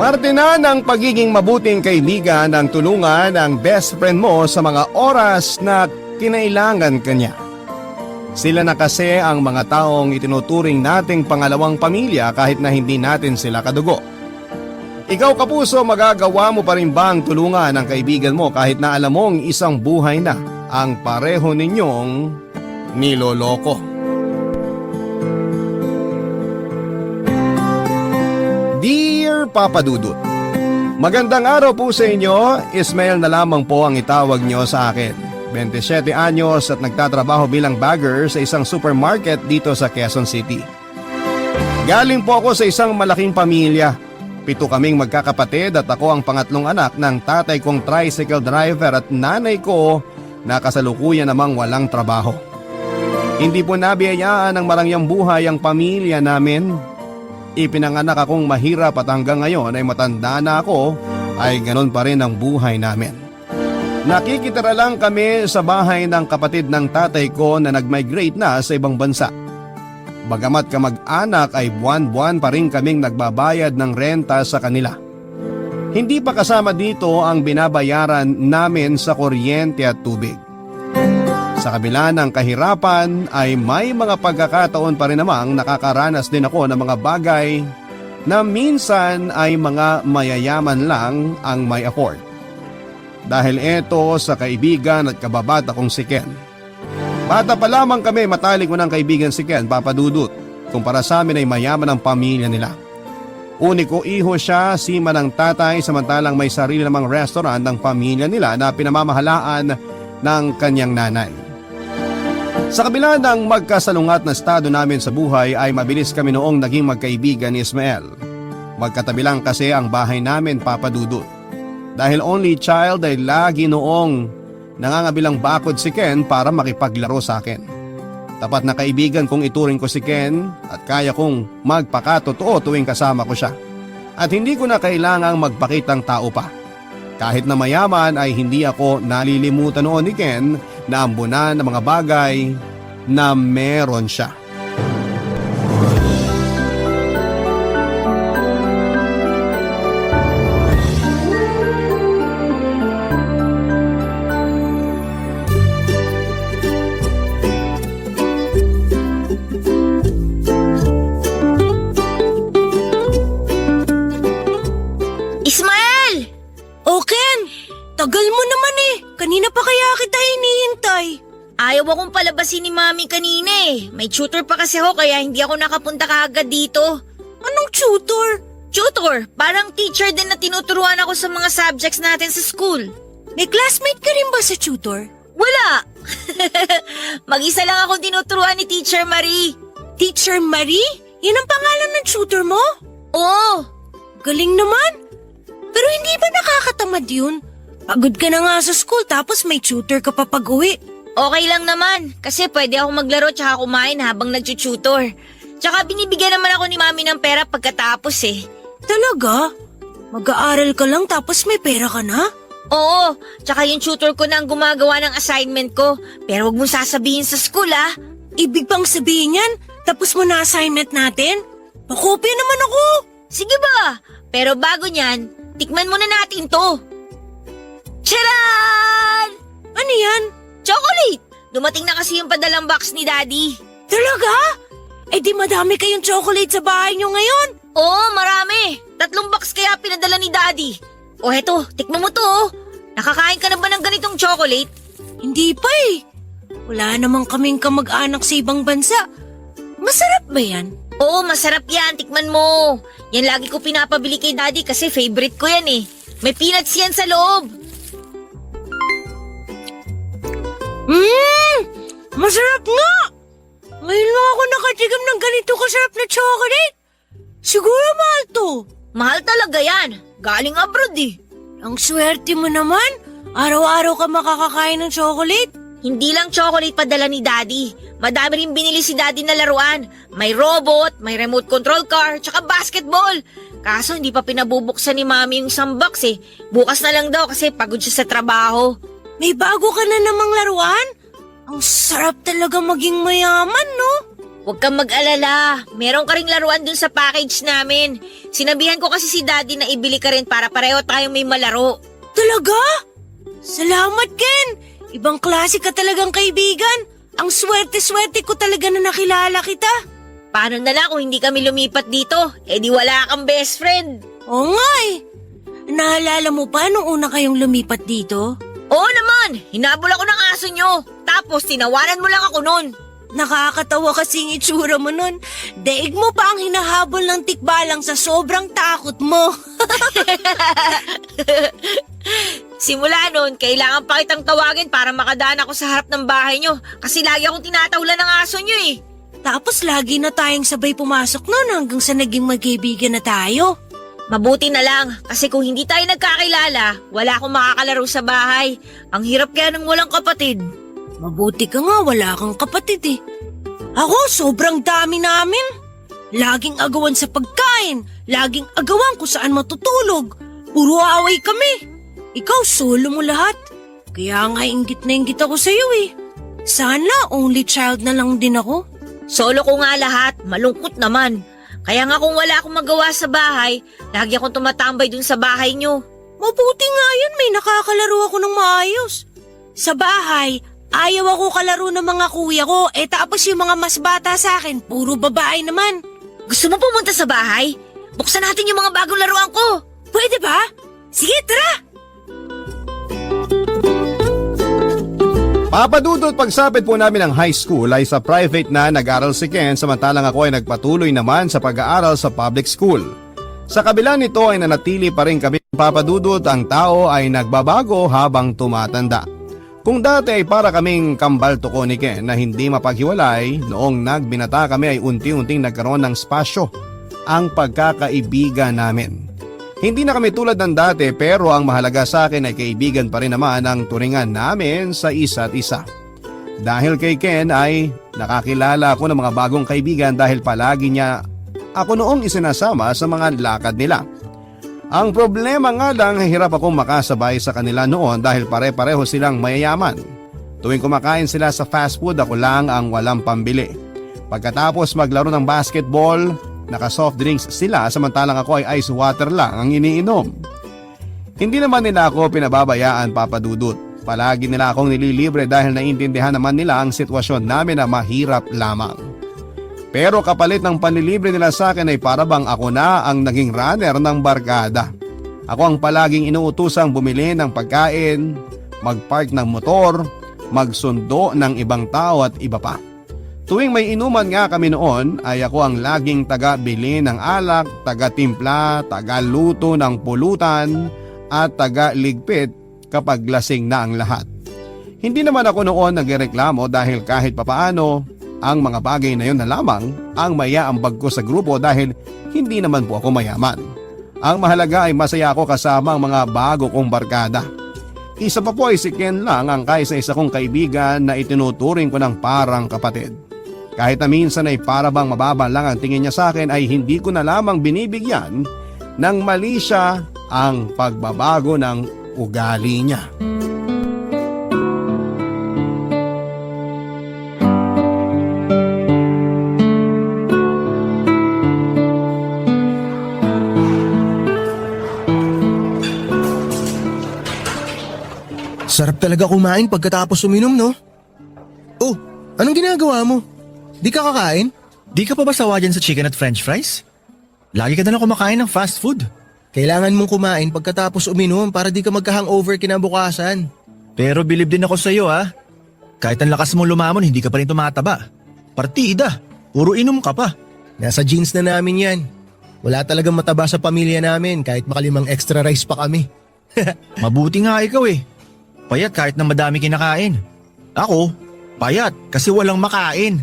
Parte na ng pagiging mabuting kaibigan ang tulungan ang best friend mo sa mga oras na kinailangan kanya. Sila na kasi ang mga taong itinuturing nating pangalawang pamilya kahit na hindi natin sila kadugo. Ikaw kapuso, magagawa mo pa rin ba ang tulungan ng kaibigan mo kahit na alam mong isang buhay na ang pareho ninyong niloloko? Dear Papa Dudut, magandang araw po sa inyo. Ismael na lamang po ang itawag nyo sa akin. 27 anyos at nagtatrabaho bilang bagger sa isang supermarket dito sa Quezon City. Galing po ako sa isang malaking pamilya. 7 kaming magkakapatid at ako ang pangatlong anak ng tatay kong tricycle driver at nanay ko na kasalukuyan namang walang trabaho. Hindi po nabiyayaan ng marangyang buhay ang pamilya namin. Ipinanganak akong mahirap at hanggang ngayon ay matanda na ako ay ganon pa rin ang buhay namin. Nakikitira lang kami sa bahay ng kapatid ng tatay ko na nag-migrate na sa ibang bansa. Bagamat kamag-anak ay buwan-buwan pa rin kaming nagbabayad ng renta sa kanila. Hindi pa kasama dito ang binabayaran namin sa kuryente at tubig. Sa kabila ng kahirapan ay may mga pagkakataon pa rin namang nakakaranas din ako ng mga bagay na minsan ay mga mayayaman lang ang may afford. Dahil eto sa kaibigan at kababata kong si Ken. Bata pa lamang kami matalik ko ng kaibigan si Ken, Papa Dudut. Kumpara sa amin ay mayaman ang pamilya nila. Uniko iho siya, sima ng tatay samantalang may sarili namang restaurant ng pamilya nila na pinamamahalaan ng kanyang nanay. Sa kabila ng magkasalungat na estado namin sa buhay ay mabilis kami noong naging magkaibigan ni Ismael. Magkatabi lang kasi ang bahay namin, Papa Dudut. Dahil only child ay lagi noong nangangabilang bakod si Ken para makipaglaro sa akin. Tapat na kaibigan kong ituring ko si Ken at kaya kong magpakatotoo tuwing kasama ko siya. At hindi ko na kailangang magpakitang tao pa. Kahit na mayaman ay hindi ako nalilimutan noon ni Ken na ambunan ng mga bagay na meron siya. Tagal mo naman eh. Kanina pa kaya kita hinihintay. Ayaw akong palabasin ni Mami kanina eh. May tutor pa kasi ako kaya hindi ako nakapunta kaagad dito. Anong tutor? Tutor? Parang teacher din na tinuturuan ako sa mga subjects natin sa school. May classmate ka rin ba sa tutor? Wala! Mag-isa lang akong tinuturuan ni Teacher Marie. Teacher Marie? Yan ang pangalan ng tutor mo? Oo. Galing naman. Pero hindi ba nakakatamad yun? Pagod ka na nga sa school tapos may tutor ka pa pag-uwi. Okay lang naman kasi pwede ako maglaro tsaka kumain habang nag-tutor. Tsaka binibigyan naman ako ni Mami ng pera pagkatapos eh. Talaga? Mag-aaral ka lang tapos may pera ka na? Oo, tsaka yung tutor ko na ang gumagawa ng assignment ko. Pero wag mong sasabihin sa school ah. Ibig bang sabihin yan? Tapos mo na assignment natin? Pakopya naman ako. Sige ba? Pero bago niyan, tikman muna natin to. Tcharan! Ano yan? Chocolate! Dumating na kasi yung padalang box ni Daddy. Talaga? Eh di madami kayong chocolate sa bahay nyo ngayon. Oo, marami. 3 box kaya pinadala ni Daddy. O heto, tikman mo to oh. Nakakain ka na ba ng ganitong chocolate? Hindi pa eh. Wala namang kaming kamag-anak sa ibang bansa. Masarap ba yan? Oo, masarap yan. Tikman mo. Yan lagi ko pinapabili kay Daddy kasi favorite ko yan eh. May peanuts yan sa loob. Masarap nga! Ngayon lang ako nakatigam ng ganito kasarap na chocolate. Siguro mahal to. Mahal talaga yan. Galing abroad eh. Ang swerte mo naman. Araw-araw ka makakakain ng chocolate. Hindi lang chocolate padala ni Daddy. Madami rin binili si Daddy na laruan. May robot, may remote control car, tsaka basketball. Kaso hindi pa pinabubuksan ni Mami yung isang box eh. Bukas na lang daw kasi pagod siya sa trabaho. May bago ka na namang laruan? Ang sarap talaga maging mayaman, no? Huwag kang mag-alala. Meron ka ring laruan dun sa package namin. Sinabihan ko kasi si Daddy na ibili ka rin para pareho tayong may malaro. Talaga? Salamat, Ken! Ibang klase ka talagang kaibigan. Ang swerte-swerte ko talaga na nakilala kita. Paano na lang kung hindi kami lumipat dito? Eh di wala kang best friend. Oo nga eh. Naalala mo pa nung una kayong lumipat dito? Oo naman, hinabol ako ng aso nyo. Tapos tinawanan mo lang ako nun. Nakakatawa kasing itsura mo nun. Daig mo pa ang hinahabol ng tikbalang sa sobrang takot mo. Simula nun, kailangan pa kitang tawagin para makadaan ako sa harap ng bahay nyo. Kasi lagi akong tinatawlan ng aso nyo eh. Tapos lagi na tayong sabay pumasok nun hanggang sa naging magkaibigan na tayo. Mabuti na lang, kasi kung hindi tayo nagkakilala, wala akong makakalaro sa bahay. Ang hirap kaya ng walang kapatid. Mabuti ka nga, wala kang kapatid eh. Ako, sobrang dami namin. Laging agawan sa pagkain, laging agawan kung saan matutulog. Puro away kami. Ikaw, solo mo lahat. Kaya nga inggit na inggit ako sa'yo eh. Sana only child na lang din ako. Solo ko nga lahat, malungkot naman. Kaya nga kung wala akong magawa sa bahay, lagi akong tumatambay dun sa bahay nyo. Mabuti nga yun, may nakakalaro ako ng maayos. Sa bahay, ayaw ako kalaro ng mga kuya ko, tapos yung mga mas bata sa akin, puro babae naman. Gusto mo pumunta sa bahay? Buksan natin yung mga bagong laruan ko. Pwede ba? Sige, tara! Papadudot, pagsapit po namin ng high school ay sa private na nag-aral si Ken samantalang ako ay nagpatuloy naman sa pag-aaral sa public school. Sa kabila nito ay nanatili pa rin kami papadudot, ang tao ay nagbabago habang tumatanda. Kung dati ay para kaming kambal tuko ni Ken na hindi mapaghiwalay, noong nagbinata kami ay unti-unting nagkaroon ng spasyo ang pagkakaibigan namin. Hindi na kami tulad ng dati pero ang mahalaga sa akin ay kaibigan pa rin naman ang turingan namin sa isa't isa. Dahil kay Ken ay nakakilala ako ng mga bagong kaibigan dahil palagi niya ako noong isinasama sa mga lakad nila. Ang problema nga lang, hirap akong makasabay sa kanila noon dahil pare-pareho silang mayayaman. Tuwing kumakain sila sa fast food, ako lang ang walang pambili. Pagkatapos maglaro ng basketball, naka-soft drinks sila samantalang ako ay ice water lang ang iniinom. Hindi naman nila ako pinababayaan, papadudot. Palagi nila akong nililibre dahil naiintindihan naman nila ang sitwasyon namin na mahirap lamang. Pero kapalit ng panlilibre nila sa akin ay parabang ako na ang naging runner ng barkada. Ako ang palaging inuutusang bumili ng pagkain, magpark ng motor, magsundo ng ibang tao at iba pa. Tuwing may inuman nga kami noon ay ako ang laging taga-bili ng alak, taga-timpla, taga-luto ng pulutan at taga-ligpit kapag lasing na ang lahat. Hindi naman ako noon nagreklamo dahil kahit papaano ang mga bagay na yun na lamang ang mayaambag ko sa grupo dahil hindi naman po ako mayaman. Ang mahalaga ay masaya ako kasama ang mga bago kong barkada. Isa pa po ay si Ken lang ang kaisa-isa kong kaibigan na itinuturing ko ng parang kapatid. Kahit na minsan ay para bang mababa lang ang tingin niya sa akin ay hindi ko na lamang binibigyan ng mali siya ang pagbabago ng ugali niya. Sarap talaga kumain pagkatapos uminom, no? Oh, anong ginagawa mo? Di ka kakain? Di ka pa ba sawa dyan sa chicken at french fries? Lagi ka na lang kumakain ng fast food. Kailangan mong kumain pagkatapos uminom para di ka magka-hangover kinabukasan. Pero bilib din ako sa'yo ha. Kahit ang lakas mo lumamon, hindi ka pa rin tumataba. Partida, puro inom ka pa. Nasa genes na namin yan. Wala talagang mataba sa pamilya namin kahit makalimang extra rice pa kami. Mabuti nga ikaw eh. Payat kahit na madami kinakain. Ako, payat kasi walang makain.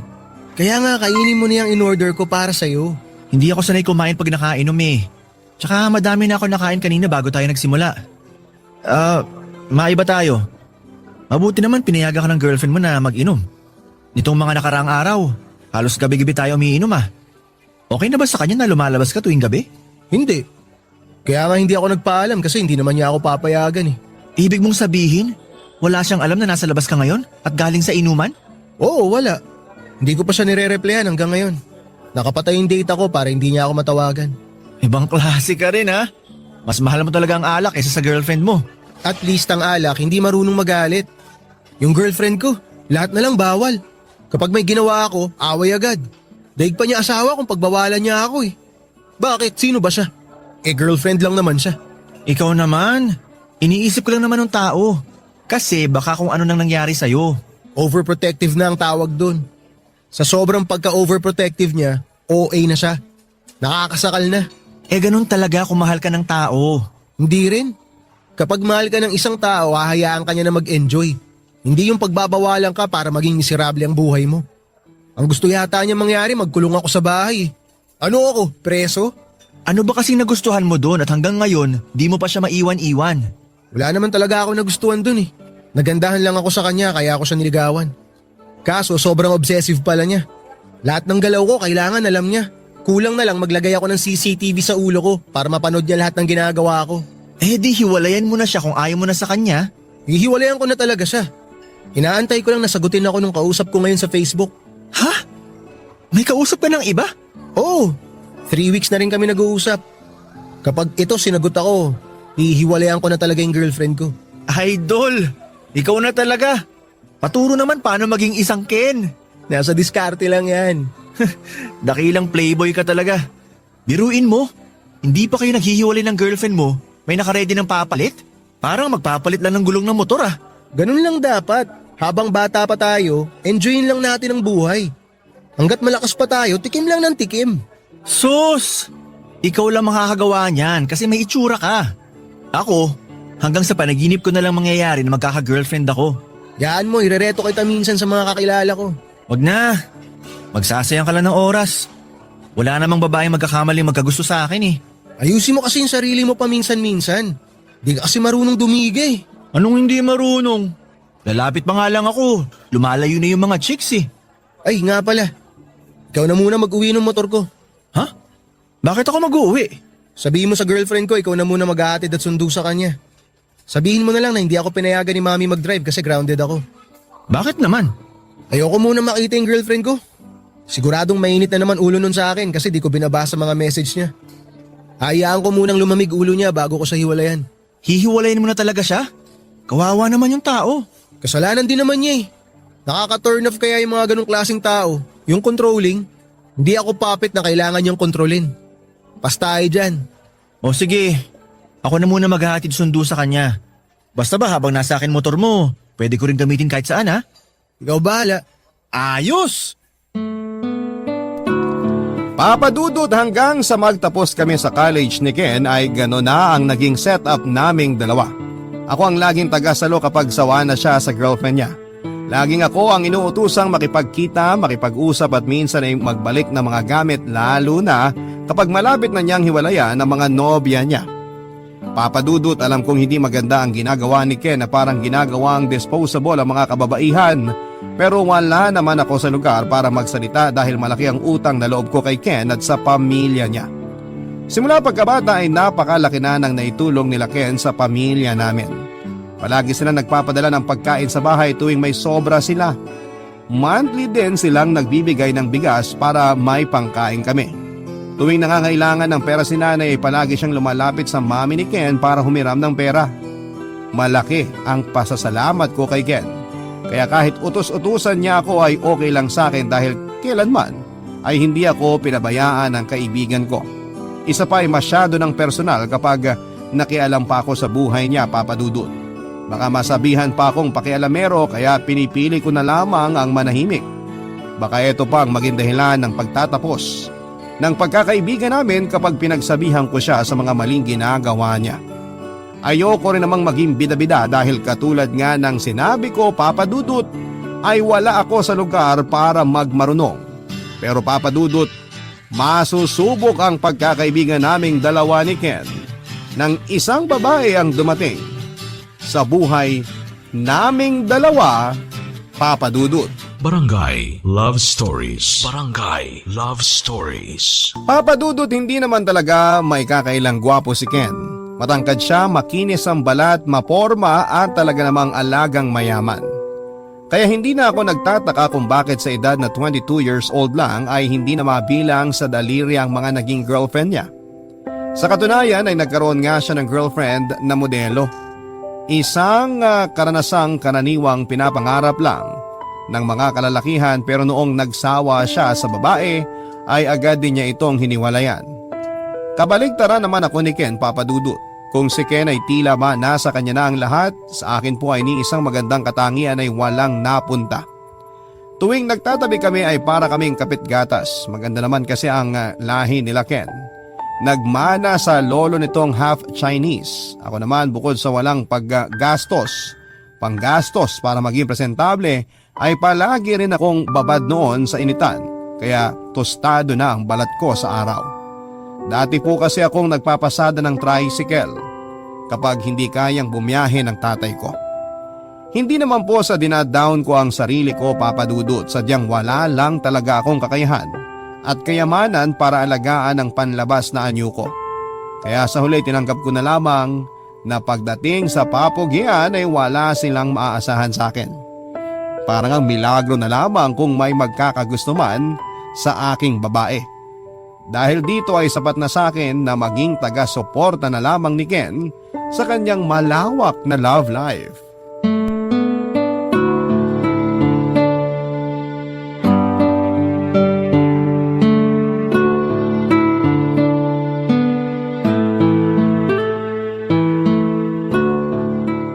Kaya nga kainin mo na yung in-order ko para sa'yo. Hindi ako sanay kumain pag nakainom eh. Tsaka madami na ako nakain kanina bago tayo nagsimula. Maiba tayo. Mabuti naman pinayagan ka ng girlfriend mo na mag-inom. Nitong mga nakaraang araw, halos gabi-gabi tayo umiinom ah. Okay na ba sa kanya na lumalabas ka tuwing gabi? Hindi. Kaya nga hindi ako nagpaalam kasi hindi naman niya ako papayagan eh. Ibig mong sabihin, wala siyang alam na nasa labas ka ngayon at galing sa inuman? Oo, wala. Hindi ko pa siya nire-replyan hanggang ngayon. Nakapatay yung data ko para hindi niya ako matawagan. Ibang klase ka rin ha. Mas mahal mo talaga ang alak kaysa sa girlfriend mo. At least ang alak hindi marunong magalit. Yung girlfriend ko, lahat na lang bawal. Kapag may ginawa ako, away agad. Daig pa niya asawa kung pagbawalan niya ako eh. Bakit? Sino ba siya? Girlfriend lang naman siya. Ikaw naman. Iniisip ko lang naman ng tao. Kasi baka kung ano nang nangyari sa'yo. Overprotective na ang tawag dun. Sa sobrang pagka-overprotective niya, OA na siya. Nakakasakal na. Ganun talaga kung mahal ka ng tao. Hindi rin. Kapag mahal ka ng isang tao, hahayaan ka niya na mag-enjoy. Hindi yung pagbabawalan ka para maging miserable ang buhay mo. Ang gusto yata niya mangyari, magkulong ako sa bahay. Ano ako, preso? Ano ba kasing nagustuhan mo doon at hanggang ngayon, di mo pa siya maiwan-iwan? Wala naman talaga ako nagustuhan dun eh. Nagandahan lang ako sa kanya kaya ako siya niligawan. Kaso sobrang obsessive pala niya. Lahat ng galaw ko kailangan alam niya. Kulang na lang maglagay ako ng CCTV sa ulo ko para mapanood niya lahat ng ginagawa ko. Di hiwalayan mo na siya kung ayaw mo na sa kanya. Hihiwalayan ko na talaga siya. Inaantay ko lang nasagutin ako nung kausap ko ngayon sa Facebook. Ha? May kausap ka ng iba? Oo, 3 weeks na rin kami nag-uusap. Kapag ito sinagot ako, hihiwalayan ko na talaga yung girlfriend ko. Idol, ikaw na talaga. Paturo naman paano maging isang Ken. Nasa diskarte lang yan. Dakilang playboy ka talaga. Biruin mo, hindi pa kayo naghihiwalay ng girlfriend mo, may nakaredy ng papalit? Parang magpapalit lang ng gulong ng motor ah. Ganun lang dapat. Habang bata pa tayo, enjoyin lang natin ang buhay. Hanggat malakas pa tayo, tikim lang ng tikim. Sus! Ikaw lang makakagawa niyan kasi may itsura ka. Ako, hanggang sa panaginip ko na lang mangyayari na magkaka-girlfriend ako. Yaan mo, irereto kita minsan sa mga kakilala ko. Wag na. Magsasayang ka lang ng oras. Wala namang babaeng magkakamali magkagusto sa akin eh. Ayusin mo kasi yung sarili mo paminsan-minsan. Di ka kasi marunong dumigay. Anong hindi marunong? Lalapit pa nga lang ako. Lumalayo na yung mga chicks eh. Ay nga pala, ikaw na muna mag-uwi ng motor ko. Ha? Bakit ako mag-uwi? Sabihin mo sa girlfriend ko, ikaw na muna mag-aatid at sundo sa kanya. Sabihin mo na lang na hindi ako pinayagan ni mami mag-drive kasi grounded ako. Bakit naman? Ayoko muna makita yung girlfriend ko. Siguradong mainit na naman ulo nun sa akin kasi di ko binabasa mga message niya. Hayaan ko munang lumamig ulo niya bago ko sa hiwalayan. Hihiwalayin mo na talaga siya? Kawawa naman yung tao. Kasalanan din naman niya eh. Nakaka-turn off kaya yung mga ganong klaseng tao. Yung controlling, hindi ako puppet na kailangan niyang kontrolin. Pastahe dyan. O sige, ako na muna maghahatid sundo sa kanya. Basta ba habang nasa akin motor mo, pwede ko rin gamitin kahit saan ha? Ikaw bahala. Ayos! Papadudot hanggang sa magtapos kami sa college ni Ken ay gano'n na ang naging setup naming dalawa. Ako ang laging taga-salo kapag sawa na siya sa girlfriend niya. Laging ako ang inuutusang makipagkita, makipag-usap at minsan ay magbalik ng mga gamit lalo na kapag malapit na niyang hiwalayan ang mga nobya niya. Papadudot alam kong hindi maganda ang ginagawa ni Ken na parang ginagawang disposable ang mga kababaihan. Pero wala naman ako sa lugar para magsalita dahil malaki ang utang na loob ko kay Ken at sa pamilya niya. Simula pagkabata ay napakalaki na ng naitulong nila Ken sa pamilya namin. Palagi sila nagpapadala ng pagkain sa bahay tuwing may sobra sila. Monthly din silang nagbibigay ng bigas para may pangkain kami. Tuwing nangangailangan ng pera si nanay ay palagi siyang lumalapit sa mami ni Ken para humiram ng pera. Malaki ang pasasalamat ko kay Ken. Kaya kahit utos-utusan niya ako ay okay lang sa akin dahil kailanman ay hindi ako pinabayaan ng kaibigan ko. Isa pa ay masyado ng personal kapag nakialam pa ako sa buhay niya, Papadudot. Baka masabihan pa akong pakialamero kaya pinipili ko na lamang ang manahimik. Baka ito pa ang maging dahilan ng pagtatapos ng pagkakaibigan namin kapag pinagsabihan ko siya sa mga maling ginagawa niya. Ayoko rin namang maging bida-bida dahil katulad nga ng sinabi ko, Papadudot, ay wala ako sa lugar para magmarunong. Pero Papadudot, masusubok ang pagkakaibigan naming dalawa ni Ken nang isang babae ang dumating sa buhay naming dalawa, Papadudot. Barangay Love Stories. Barangay Love Stories. Papadudot, hindi naman talaga may kakailang gwapo si Ken. Matangkad siya, makinis ang balat, maporma at talaga namang alagang mayaman. Kaya hindi na ako nagtataka kung bakit sa edad na 22 years old lang ay hindi na mabilang sa daliri ang mga naging girlfriend niya. Sa katunayan ay nagkaroon nga siya ng girlfriend na modelo. Isang karanasang karaniwang pinapangarap lang ng mga kalalakihan, pero noong nagsawa siya sa babae ay agad din niya itong hiniwalayan. Kabaligtaran naman ako ni Ken, Papa Dudut. Kung si Ken ay tila ba nasa kanya na ang lahat, sa akin po ay ni isang magandang katangian ay walang napunta. Tuwing nagtatabi kami ay para kaming kapit-gatas. Maganda naman kasi ang lahi nila Ken. Nagmana sa lolo nitong half Chinese. Ako naman bukod sa walang panggastos para maging presentable, ay palagi rin akong babad noon sa initan. Kaya tostado na ang balat ko sa araw. Dati po kasi akong nagpapasada ng tricycle kapag hindi kayang bumiyahe ng tatay ko. Hindi naman po sa dinadown ko ang sarili ko, Papa Dudut, sadyang wala lang talaga akong kakayahan at kayamanan para alagaan ang panlabas na anyo ko. Kaya sa huli tinanggap ko na lamang na pagdating sa papugian ay wala silang maaasahan sa akin. Parang ang milagro na lamang kung may magkakagusto man sa aking babae. Dahil dito ay sapat na sa akin na maging taga-suporta na lamang ni Ken sa kanyang malawak na love life.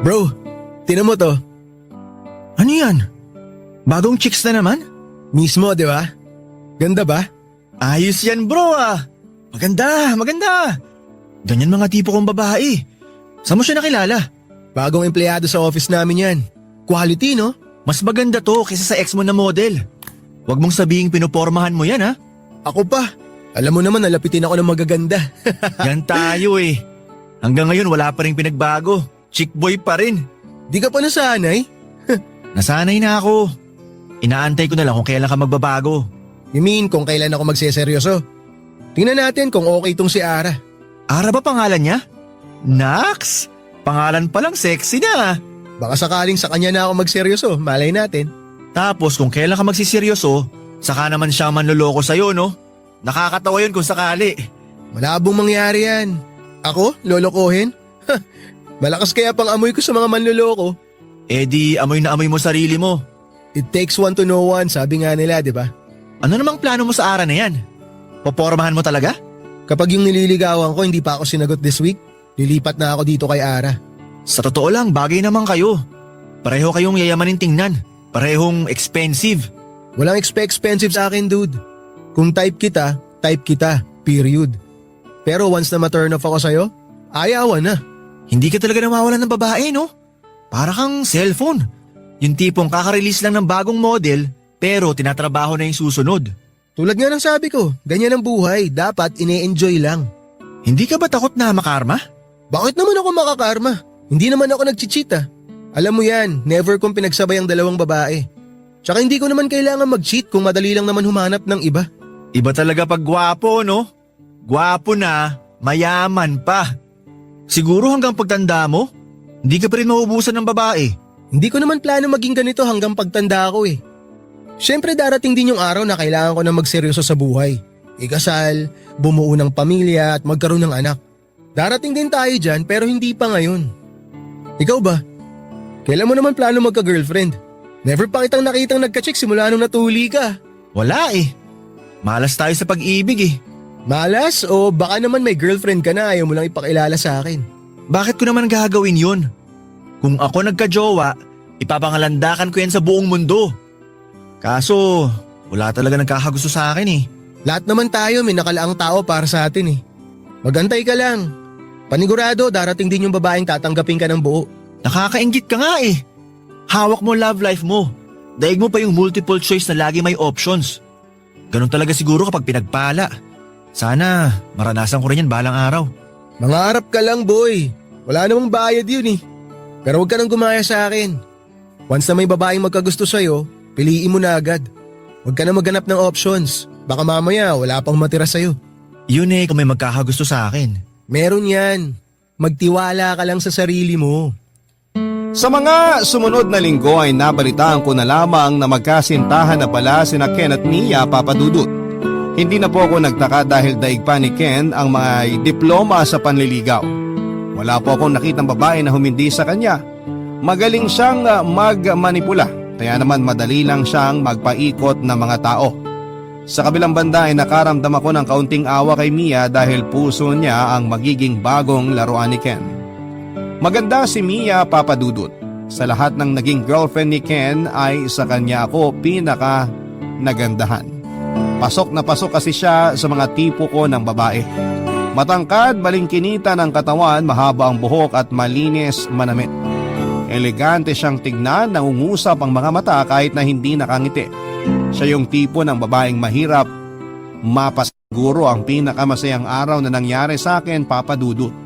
Bro, tinan mo to. Ano yan? Bagong chicks na naman? Mismo, di ba? Ganda ba? Ayos yan bro ah. Maganda. Ganyan mga tipo kong babae. Saan mo siya nakilala? Bagong empleyado sa office namin yan. Quality, no? Mas maganda to kaysa sa ex mo na model. Huwag mong sabihing pinupormahan mo yan ha. Ako pa. Alam mo naman, nalapitin ako ng magaganda. Yan tayo eh. Hanggang ngayon wala pa rin pinagbago. Chick boy pa rin. Di ka pa nasanay? Nasanay na ako. Inaantay ko na lang kung kailan ka magbabago. You mean kung kailan ako magseseryoso? Tingnan natin kung okay tong si Ara. Ara ba pangalan niya? Nax! Pangalan pa lang sexy na. Baka sakaling sa kanya na ako magseryoso, malay natin. Tapos kung kailan ka magsiseryoso, saka naman siya manloloko sa'yo no? Nakakatawa yun kung sakali. Malabong mangyari yan. Ako? Lolokohin? Malakas kaya pang amoy ko sa mga manloloko. Eh di amoy na amoy mo sarili mo. It takes one to know one, sabi nga nila, di ba? Ano namang plano mo sa Ara na yan? Popormahan mo talaga? Kapag yung nililigawan ko hindi pa ako sinagot this week, lilipat na ako dito kay Ara. Sa totoo lang, bagay naman kayo. Pareho kayong yayamanin tingnan. Parehong expensive. Walang expensive sa akin, dude. Kung type kita, period. Pero once na ma-turn off ako sa'yo, ayawan na. Hindi ka talaga nawawalan ng babae, no? Para kang cellphone. Yung tipong kaka-release lang ng bagong model, pero tinatrabaho na yung susunod. Tulad nga ng sabi ko, ganyan ang buhay, dapat ine-enjoy lang. Hindi ka ba takot na makarma? Bakit naman ako makakarma? Hindi naman ako nag-cheat ah. Alam mo yan, never kong pinagsabay ang dalawang babae. Tsaka hindi ko naman kailangan mag-cheat kung madali lang naman humanap ng iba. Iba talaga pag gwapo, no? Gwapo na, mayaman pa. Siguro hanggang pagtanda mo, hindi ka pa rin mauubusan ng babae. Hindi ko naman plano maging ganito hanggang pagtanda ko eh. Siyempre darating din yung araw na kailangan ko na magseryoso sa buhay. Ikasal, bumuo ng pamilya at magkaroon ng anak. Darating din tayo dyan pero hindi pa ngayon. Ikaw ba? Kailan mo naman plano magka-girlfriend? Never pa kitang nakitang nagka-chick simula nung natuli ka. Wala eh. Malas tayo sa pag-ibig eh. Malas o baka naman may girlfriend ka na ayaw mo lang ipakilala sa akin? Bakit ko naman gagawin yun? Kung ako nagka-jowa, ipapangalandakan ko yan sa buong mundo. Kaso, wala talaga nagkakagusto sa akin eh. Lahat naman tayo may nakalaang tao para sa atin eh. Magantay ka lang. Panigurado darating din yung babaeng tatanggapin ka ng buo. Nakakainggit ka nga eh. Hawak mo love life mo. Daig mo pa yung multiple choice na lagi may options. Ganun talaga siguro kapag pinagpala. Sana maranasan ko rin yan balang araw. Mangarap ka lang boy. Wala namang bayad yun eh. Pero huwag ka nang gumaya sa akin. Once na may babaeng magkagusto sa'yo, piliin mo na agad. Huwag ka na maghanap ng options. Baka mamaya wala pang matira sa'yo. Yun eh kung may magkakagusto sa akin. Meron yan. Magtiwala ka lang sa sarili mo. Sa mga sumunod na linggo ay nabalitaan ko na lamang na magkasintahan na pala sina Ken at Mia, Papa Dudut. Hindi na po ako nagtaka dahil daig pa ni Ken ang mga diploma sa panliligaw. Wala po akong nakitang babae na humindi sa kanya. Magaling siyang magmanipula, kaya naman madali lang siyang magpaikot ng mga tao. Sa kabilang banda ay nakaramdam ako ng kaunting awa kay Mia dahil puso niya ang magiging bagong laruan ni Ken. Maganda si Mia, Papa Dudut. Sa lahat ng naging girlfriend ni Ken ay sa kanya ako pinaka nagandahan. Pasok na pasok kasi siya sa mga tipo ko ng babae. Matangkad, balingkinita ng katawan, mahaba ang buhok at malinis manamit. Elegante siyang tignan, nangungusap ang mga mata kahit na hindi nakangiti. Siya yung tipo ng babaeng mahirap mapasiguro ang pinakamasayang araw na nangyari sa akin, Papa Dudut.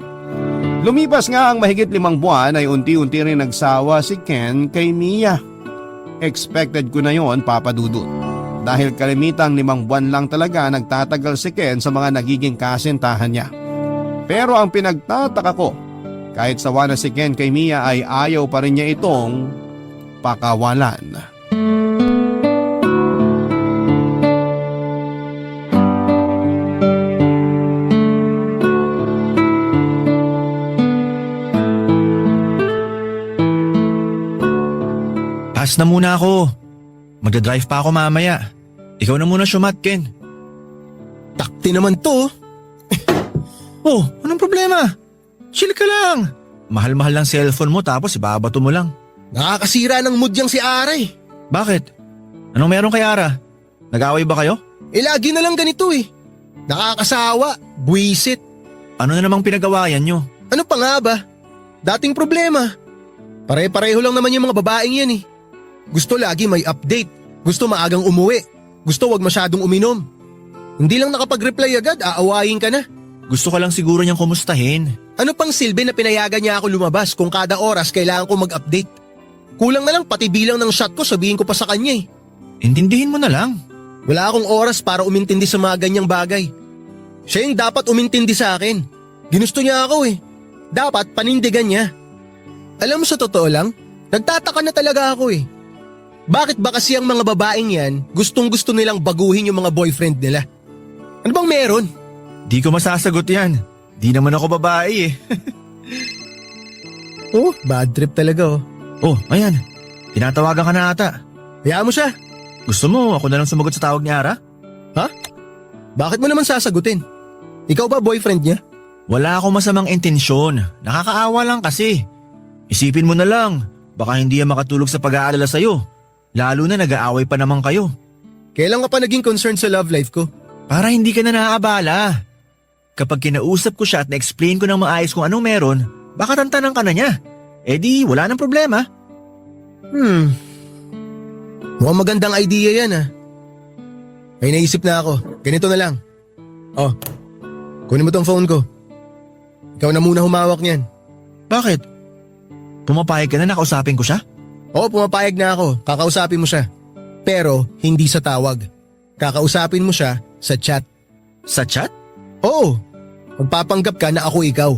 Lumipas nga ang mahigit 5 buwan ay unti-unti rin nagsawa si Ken kay Mia. Expected ko na yon, Papa Dudut. Dahil kalimitang 5 buwan lang talaga nagtatagal si Ken sa mga nagiging kasintahan niya. Pero ang pinagtataka ko, kahit sawa na si Ken kay Mia ay ayaw pa rin niya itong pakawalan. Pass na muna ako. Magdadrive pa ako mamaya. Ikaw na muna syumat, Ken. Takti naman to. Oh, anong problema? Chill ka lang. Mahal-mahal lang cellphone mo tapos ibabato mo lang. Nakakasira ng mood yang si Aray. Bakit? Anong meron kay Ara? Nag-away ba kayo? Lagi na lang ganito eh. Nakakasawa, buwisit. Ano na namang pinag-awayan nyo? Ano pa nga ba? Dating problema. Pare-pareho lang naman yung mga babaeng yan eh. Gusto lagi may update. Gusto maagang umuwi. Gusto wag masyadong uminom. Hindi lang nakapag-reply agad, aawayin ka na. Gusto ka lang siguro niyang kumustahin. Ano pang silbi na pinayagan niya ako lumabas kung kada oras kailangan ko mag-update? Kulang na lang pati bilang ng shot ko sabihin ko pa sa kanya eh. Intindihin mo na lang. Wala akong oras para umintindi sa mga ganyang bagay. Siya yung dapat umintindi sa akin. Ginusto niya ako eh. Dapat panindigan niya. Alam mo sa totoo lang, nagtataka na talaga ako eh. Bakit ba kasi ang mga babaeng yan gustong-gusto nilang baguhin yung mga boyfriend nila? Ano bang meron? Di ko masasagot yan. Di naman ako babae eh. Oh, bad trip talaga oh. Oh, ayan. Tinatawagan ka na ata. Hayaan mo siya. Gusto mo ako na lang sumagot sa tawag ni Ara? Ha? Bakit mo naman sasagutin? Ikaw ba boyfriend niya? Wala akong masamang intensyon. Nakakaawa lang kasi. Isipin mo na lang. Baka hindi yan makatulog sa pag-aalala sa'yo. Lalo na nag-aaway pa naman kayo. Kailan ka pa naging concerned sa love life ko? Para hindi ka na naaabala. Kapag kinausap ko siya at na-explain ko ng maayos kung anong meron, baka tantanan ka na niya. Eh di, wala nang problema. Mukhang magandang idea yan ah. May naisip na ako. Ganito na lang. Oh, kunin mo tong phone ko. Ikaw na muna humawak niyan. Bakit? Pumapayag ka na nakausapin ko siya? Oo, pumapayag na ako. Kakausapin mo siya. Pero hindi sa tawag. Kakausapin mo siya sa chat. Sa chat? Oo. Magpapanggap ka na ako ikaw.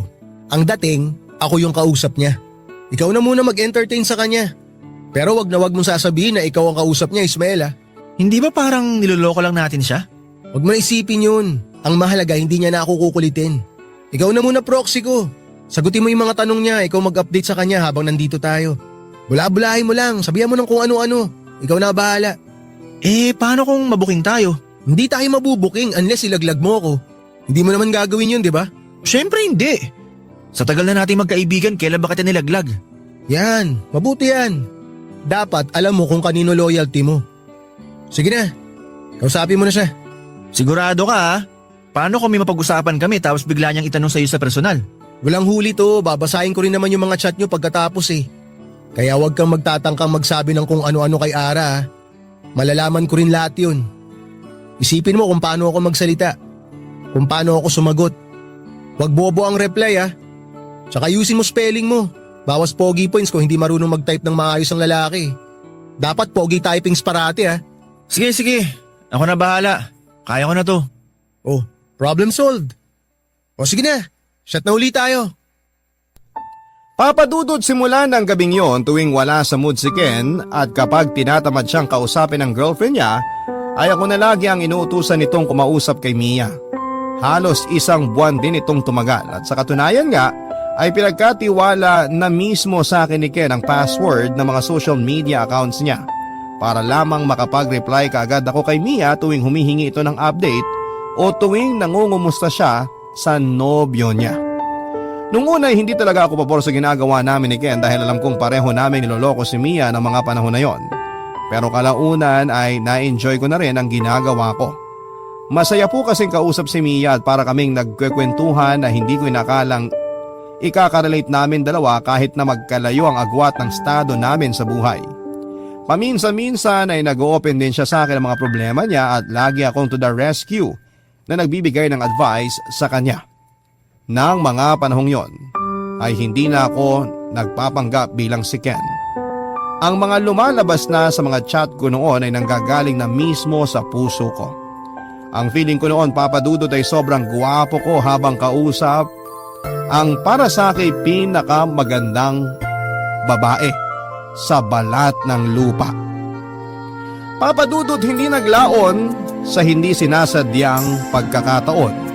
Ang dating, ako yung kausap niya. Ikaw na muna mag-entertain sa kanya. Pero wag na wag mong sasabihin na ikaw ang kausap niya, Ismael ah. Hindi ba parang niloloko lang natin siya? Wag mo na isipin yun. Ang mahalaga hindi niya na ako kukulitin. Ikaw na muna proxy ko. Sagutin mo yung mga tanong niya, ikaw mag-update sa kanya habang nandito tayo. Bula-bulahin mo lang, sabihan mo ng kung ano-ano. Ikaw na bahala. Eh, paano kung mabuking tayo? Hindi tayo mabubuking unless ilaglag mo ako. Hindi mo naman gagawin yun, di ba? Siyempre hindi. Sa tagal na nating magkaibigan, kailan ba kita nilaglag? Yan, mabuti yan. Dapat alam mo kung kanino loyalty mo. Sige na, kausapin mo na siya. Sigurado ka ha? Paano kung may mapag-usapan kami tapos bigla niyang itanong sa'yo sa personal? Walang huli to, babasahin ko rin naman yung mga chat nyo pagkatapos eh. Kaya huwag kang magtatangkang magsabi ng kung ano-ano kay Ara ha. Malalaman ko rin lahat yun. Isipin mo kung paano ako magsalita. Kung paano ako sumagot. Huwag bobo ang reply ha. Tsaka ayusin mo spelling mo. Bawas pogi points kung hindi marunong mag-type ng maayos ang lalaki. Dapat pogi typings parati ha. Sige. Ako na bahala. Kaya ko na to. Oh, problem solved. O sige na, shot na uli tayo. Papadudod simula ng gabing yon tuwing wala sa mood si Ken at kapag tinatamad siyang kausapin ng girlfriend niya, ay ako na lagi ang inuutusan nitong kumausap kay Mia. Halos 1 buwan din itong tumagal at sa katunayan nga ay pinagkatiwala na mismo sa akin ni Ken ang password ng mga social media accounts niya para lamang makapag-reply kaagad ako kay Mia tuwing humihingi ito ng update o tuwing nangungumusta siya sa nobyo niya. Nung una ay hindi talaga ako pabor sa ginagawa namin ni Ken dahil alam kong pareho namin niloloko si Mia ng mga panahon na yon. Pero kalaunan ay na-enjoy ko na rin ang ginagawa ko. Masaya po kasing kausap si Mia at para kaming nagkwekwentuhan na hindi ko inakalang ikakarelate namin dalawa kahit na magkalayo ang agwat ng estado namin sa buhay. Paminsan-minsan ay nag-open din siya sa akin ng mga problema niya at lagi akong to the rescue na nagbibigay ng advice sa kanya. Nang mga panahong yon ay hindi na ako nagpapanggap bilang si Ken. Ang mga lumalabas na sa mga chat ko noon ay nanggagaling na mismo sa puso ko. Ang feeling ko noon, Papa Dudut, ay sobrang guwapo ko habang kausap ang para sa akin pinakamagandang babae sa balat ng lupa. Papa Dudut, hindi naglaon sa hindi sinasadyang pagkakataon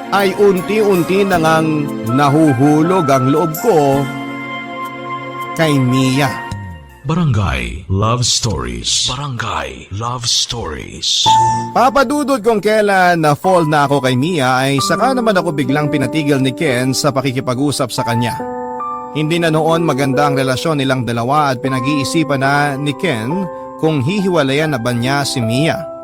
ay unti-unti na ngang nahuhulog ang loob ko kay Mia. Barangay Love Stories. Barangay Love Stories. Papadudod kung kailan na-fall na ako kay Mia ay saka naman ako biglang pinatigil ni Ken sa pakikipag-usap sa kanya. Hindi na noon maganda ang relasyon nilang dalawa at pinag-iisipan na ni Ken kung hihiwalayan na ba niya si Mia.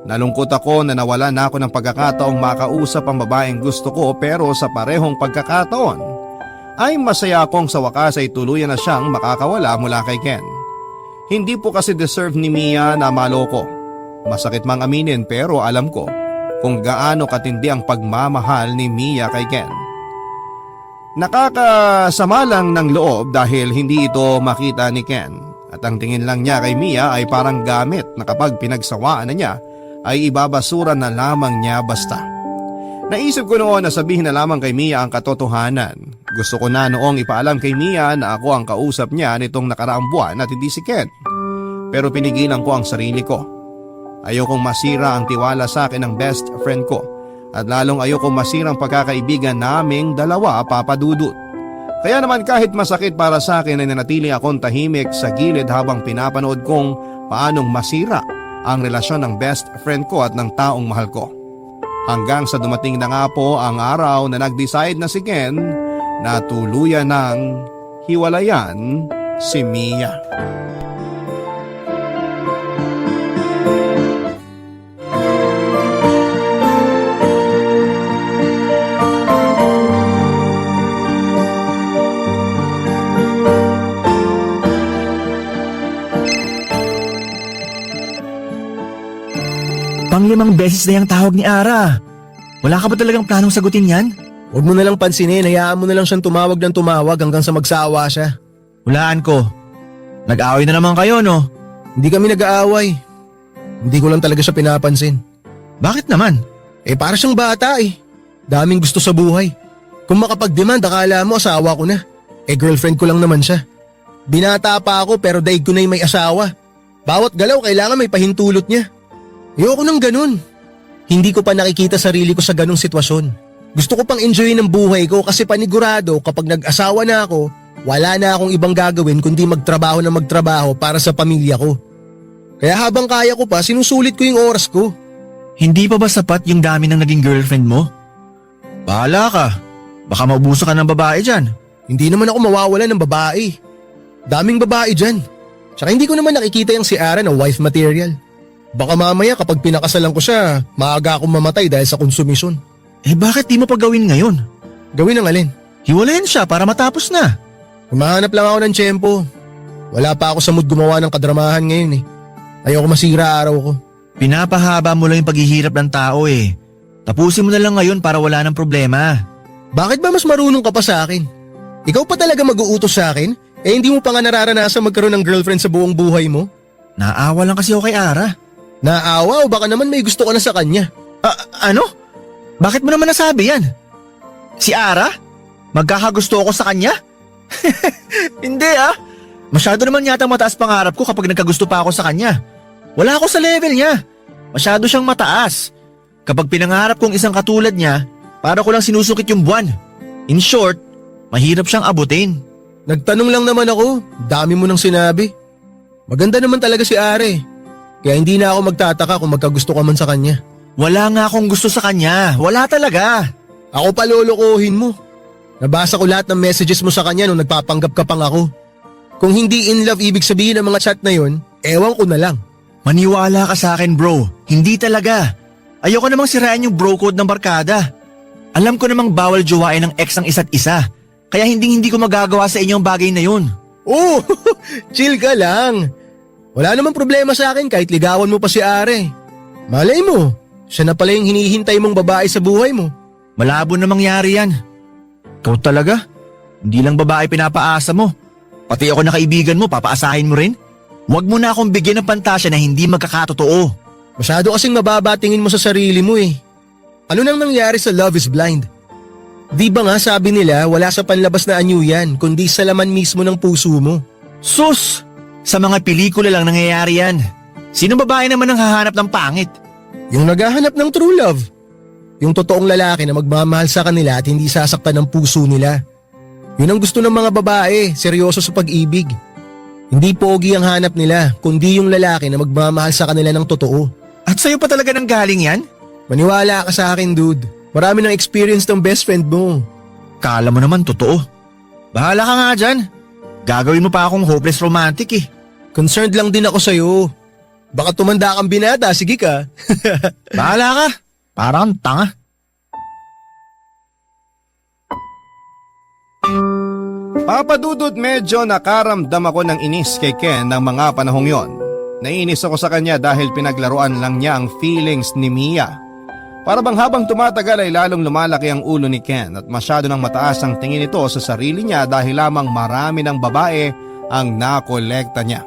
Nalungkot ako na nawala na ako ng pagkakataong makausap ang babaeng gusto ko pero sa parehong pagkakataon ay masaya akong sa wakas ay tuluyan na siyang makakawala mula kay Ken. Hindi po kasi deserve ni Mia na maloko. Masakit mang aminin pero alam ko kung gaano katindi ang pagmamahal ni Mia kay Ken. Nakakasama lang ng loob dahil hindi ito makita ni Ken at ang tingin lang niya kay Mia ay parang gamit na kapag pinagsawaan na niya ay ibabasura na lamang niya basta. Naisip ko noon na sabihin na lamang kay Mia ang katotohanan. Gusto ko na noong ipaalam kay Mia na ako ang kausap niya nitong nakaraang buwan at hindi si Ken. Pero pinigilan ko ang sarili ko. Ayokong masira ang tiwala sa akin ng best friend ko at lalong ayokong masira ang pagkakaibigan naming dalawa, Papa Dudut. Kaya naman kahit masakit para sa akin ay nanatili akong tahimik sa gilid habang pinapanood kong paanong masira ang relasyon ng best friend ko at ng taong mahal ko. Hanggang sa dumating na nga po ang araw na nag-decide na si Ken na tuluyan ng hiwalayan si Mia. Pang-5 beses na yung tawag ni Ara. Wala ka ba talagang planong sagutin yan? Huwag mo na lang pansinin, hayaan mo na lang siyang tumawag ng tumawag hanggang sa magsawa siya. Hulaan ko. Nag-aaway na naman kayo, no? Hindi kami nag-aaway. Hindi ko lang talaga siya pinapansin. Bakit naman? Para siyang bata eh. Daming gusto sa buhay. Kung makapag-demand, akala mo asawa ko na. Girlfriend ko lang naman siya. Binata pa ako pero daig ko na yung may asawa. Bawat galaw kailangan may pahintulot niya. Ayoko nang ganun. Hindi ko pa nakikita sarili ko sa ganung sitwasyon. Gusto ko pang enjoyin ang buhay ko kasi panigurado kapag nag-asawa na ako, wala na akong ibang gagawin kundi magtrabaho na magtrabaho para sa pamilya ko. Kaya habang kaya ko pa, sinusulit ko yung oras ko. Hindi pa ba sapat yung dami ng naging girlfriend mo? Bahala ka. Baka maubuso ka ng babae dyan. Hindi naman ako mawawala ng babae. Daming babae dyan. Tsaka hindi ko naman nakikita yung si Ara na wife material. Baka mamaya kapag pinakasalan ko siya, maaga akong mamatay dahil sa konsumisyon. Bakit di mo pa gawin ngayon? Gawin ang alin? Hiwalayan siya para matapos na. Humahanap lang ako ng tiyempo. Wala pa ako sa mood gumawa ng kadramahan ngayon eh. Ayoko masira araw ko. Pinapahaba mo lang yung paghihirap ng tao eh. Tapusin mo na lang ngayon para wala ng problema. Bakit ba mas marunong ka pa sa akin? Ikaw pa talaga mag-uutos sa akin? Hindi mo pa nga nararanasan magkaroon ng girlfriend sa buong buhay mo? Naawa lang kasi ako kay Ara. Naawa o baka naman may gusto ka na sa kanya? Ano? Bakit mo naman nasabi yan? Si Ara? Magkakagusto ako sa kanya? Hindi ah. Masyado naman yata mataas pangarap ko kapag nagkagusto pa ako sa kanya. Wala ako sa level niya. Masyado siyang mataas. Kapag pinangarap kong isang katulad niya, para ko lang sinusukit yung buwan. In short, mahirap siyang abutin. Nagtanong lang naman ako, dami mo nang sinabi. Maganda naman talaga si Are. Kaya hindi na ako magtataka kung magkagusto ka man sa kanya. Wala nga akong gusto sa kanya. Wala talaga. Ako pa lolokohin mo. Nabasa ko lahat ng messages mo sa kanya nung nagpapanggap ka pang ako. Kung hindi in love ibig sabihin ng mga chat na yon, ewan ko na lang. Maniwala ka sa akin bro. Hindi talaga. Ayoko namang sirain yung bro code ng barkada. Alam ko namang bawal jowain ng ex ang isa't isa. Kaya hindi ko magagawa sa inyo ang bagay na yun. Oh, chill ka lang. Wala namang problema sa akin kahit ligawan mo pa si Are. Malay mo, siya na pala yung hinihintay mong babae sa buhay mo. Malabo na mangyari yan. Ikaw talaga? Hindi lang babae pinapaasa mo. Pati ako na kaibigan mo, papaasahin mo rin? Huwag mo na akong bigyan ng pantasya na hindi magkakatotoo. Masyado kasing mababa tingin mo sa sarili mo eh. Ano nang nangyari sa Love is Blind? Di ba nga sabi nila wala sa panlabas na anyo yan kundi sa laman mismo ng puso mo? Sus! Sa mga pelikula lang nangyayari yan. Sino babae naman ang hahanap ng pangit? Yung naghahanap ng true love. Yung totoong lalaki na magmamahal sa kanila at hindi sasaktan ng puso nila. Yun ang gusto ng mga babae, seryoso sa pag-ibig. Hindi pogi ang hanap nila, kundi yung lalaki na magmamahal sa kanila ng totoo. At sa'yo pa talaga nang galing yan? Maniwala ka sa akin, dude. Marami ng experience ng best friend mo. Kala mo naman totoo. Bahala ka nga dyan. Gagawin mo pa akong hopeless romantic eh. Concerned lang din ako sa'yo. Baka tumanda kang binata, sige ka. Bahala ka. Parang tanga. Papadudot, medyo nakaramdam ako ng inis kay Ken ng mga panahong yon. Naiinis ako sa kanya dahil pinaglaruan lang niya ang feelings ni Mia. Para bang habang tumatagal ay lalong lumalaki ang ulo ni Ken at masyado nang mataas ang tingin nito sa sarili niya dahil lamang marami ng babae ang nakolekta niya.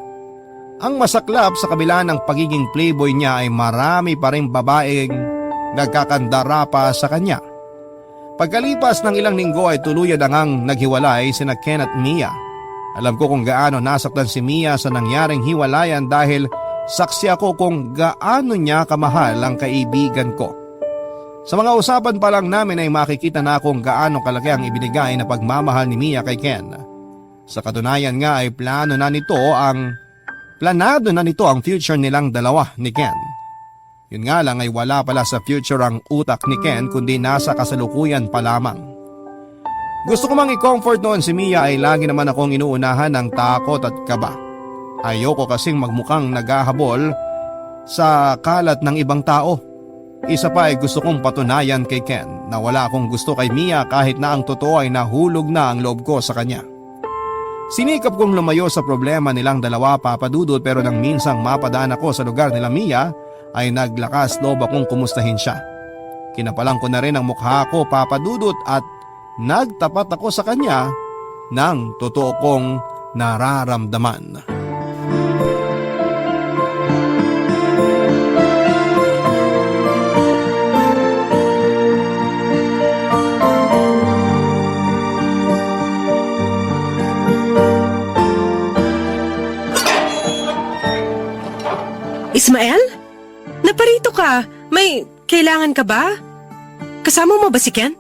Ang masaklap sa kabila ng pagiging playboy niya ay marami pa rin babaeng nagkakandara pa sa kanya. Pagkalipas ng ilang linggo ay tuluyan na ngang naghiwalay sina Ken at Mia. Alam ko kung gaano nasaktan si Mia sa nangyaring hiwalayan dahil saksi ako kung gaano niya kamahal ang kaibigan ko. Sa mga usapan pa lang namin ay makikita na kung gaano kalaki ang ibinigay na pagmamahal ni Mia kay Ken. Sa katunayan nga ay planado na nito ang future nilang dalawa ni Ken. Yun nga lang ay wala pala sa future ang utak ni Ken kundi nasa kasalukuyan pa lamang. Gusto ko mang i-comfort noon si Mia ay lagi naman akong inuunahan ng takot at kaba. Ayoko kasing magmukhang naghahabol sa kalat ng ibang tao. Isa pa ay gusto kong patunayan kay Ken na wala akong gusto kay Mia kahit na ang totoo ay nahulog na ang loob ko sa kanya. Sinikap kong lumayo sa problema nilang dalawa, papadudot, pero nang minsang mapadaan ako sa lugar nila Mia ay naglakas loob akong kumustahin siya. Kinapalang ko na rin ang mukha ko, papadudot, at nagtapat ako sa kanya ng totoo kong nararamdaman. Ismael? Naparito ka. May kailangan ka ba? Kasama mo ba si Ken?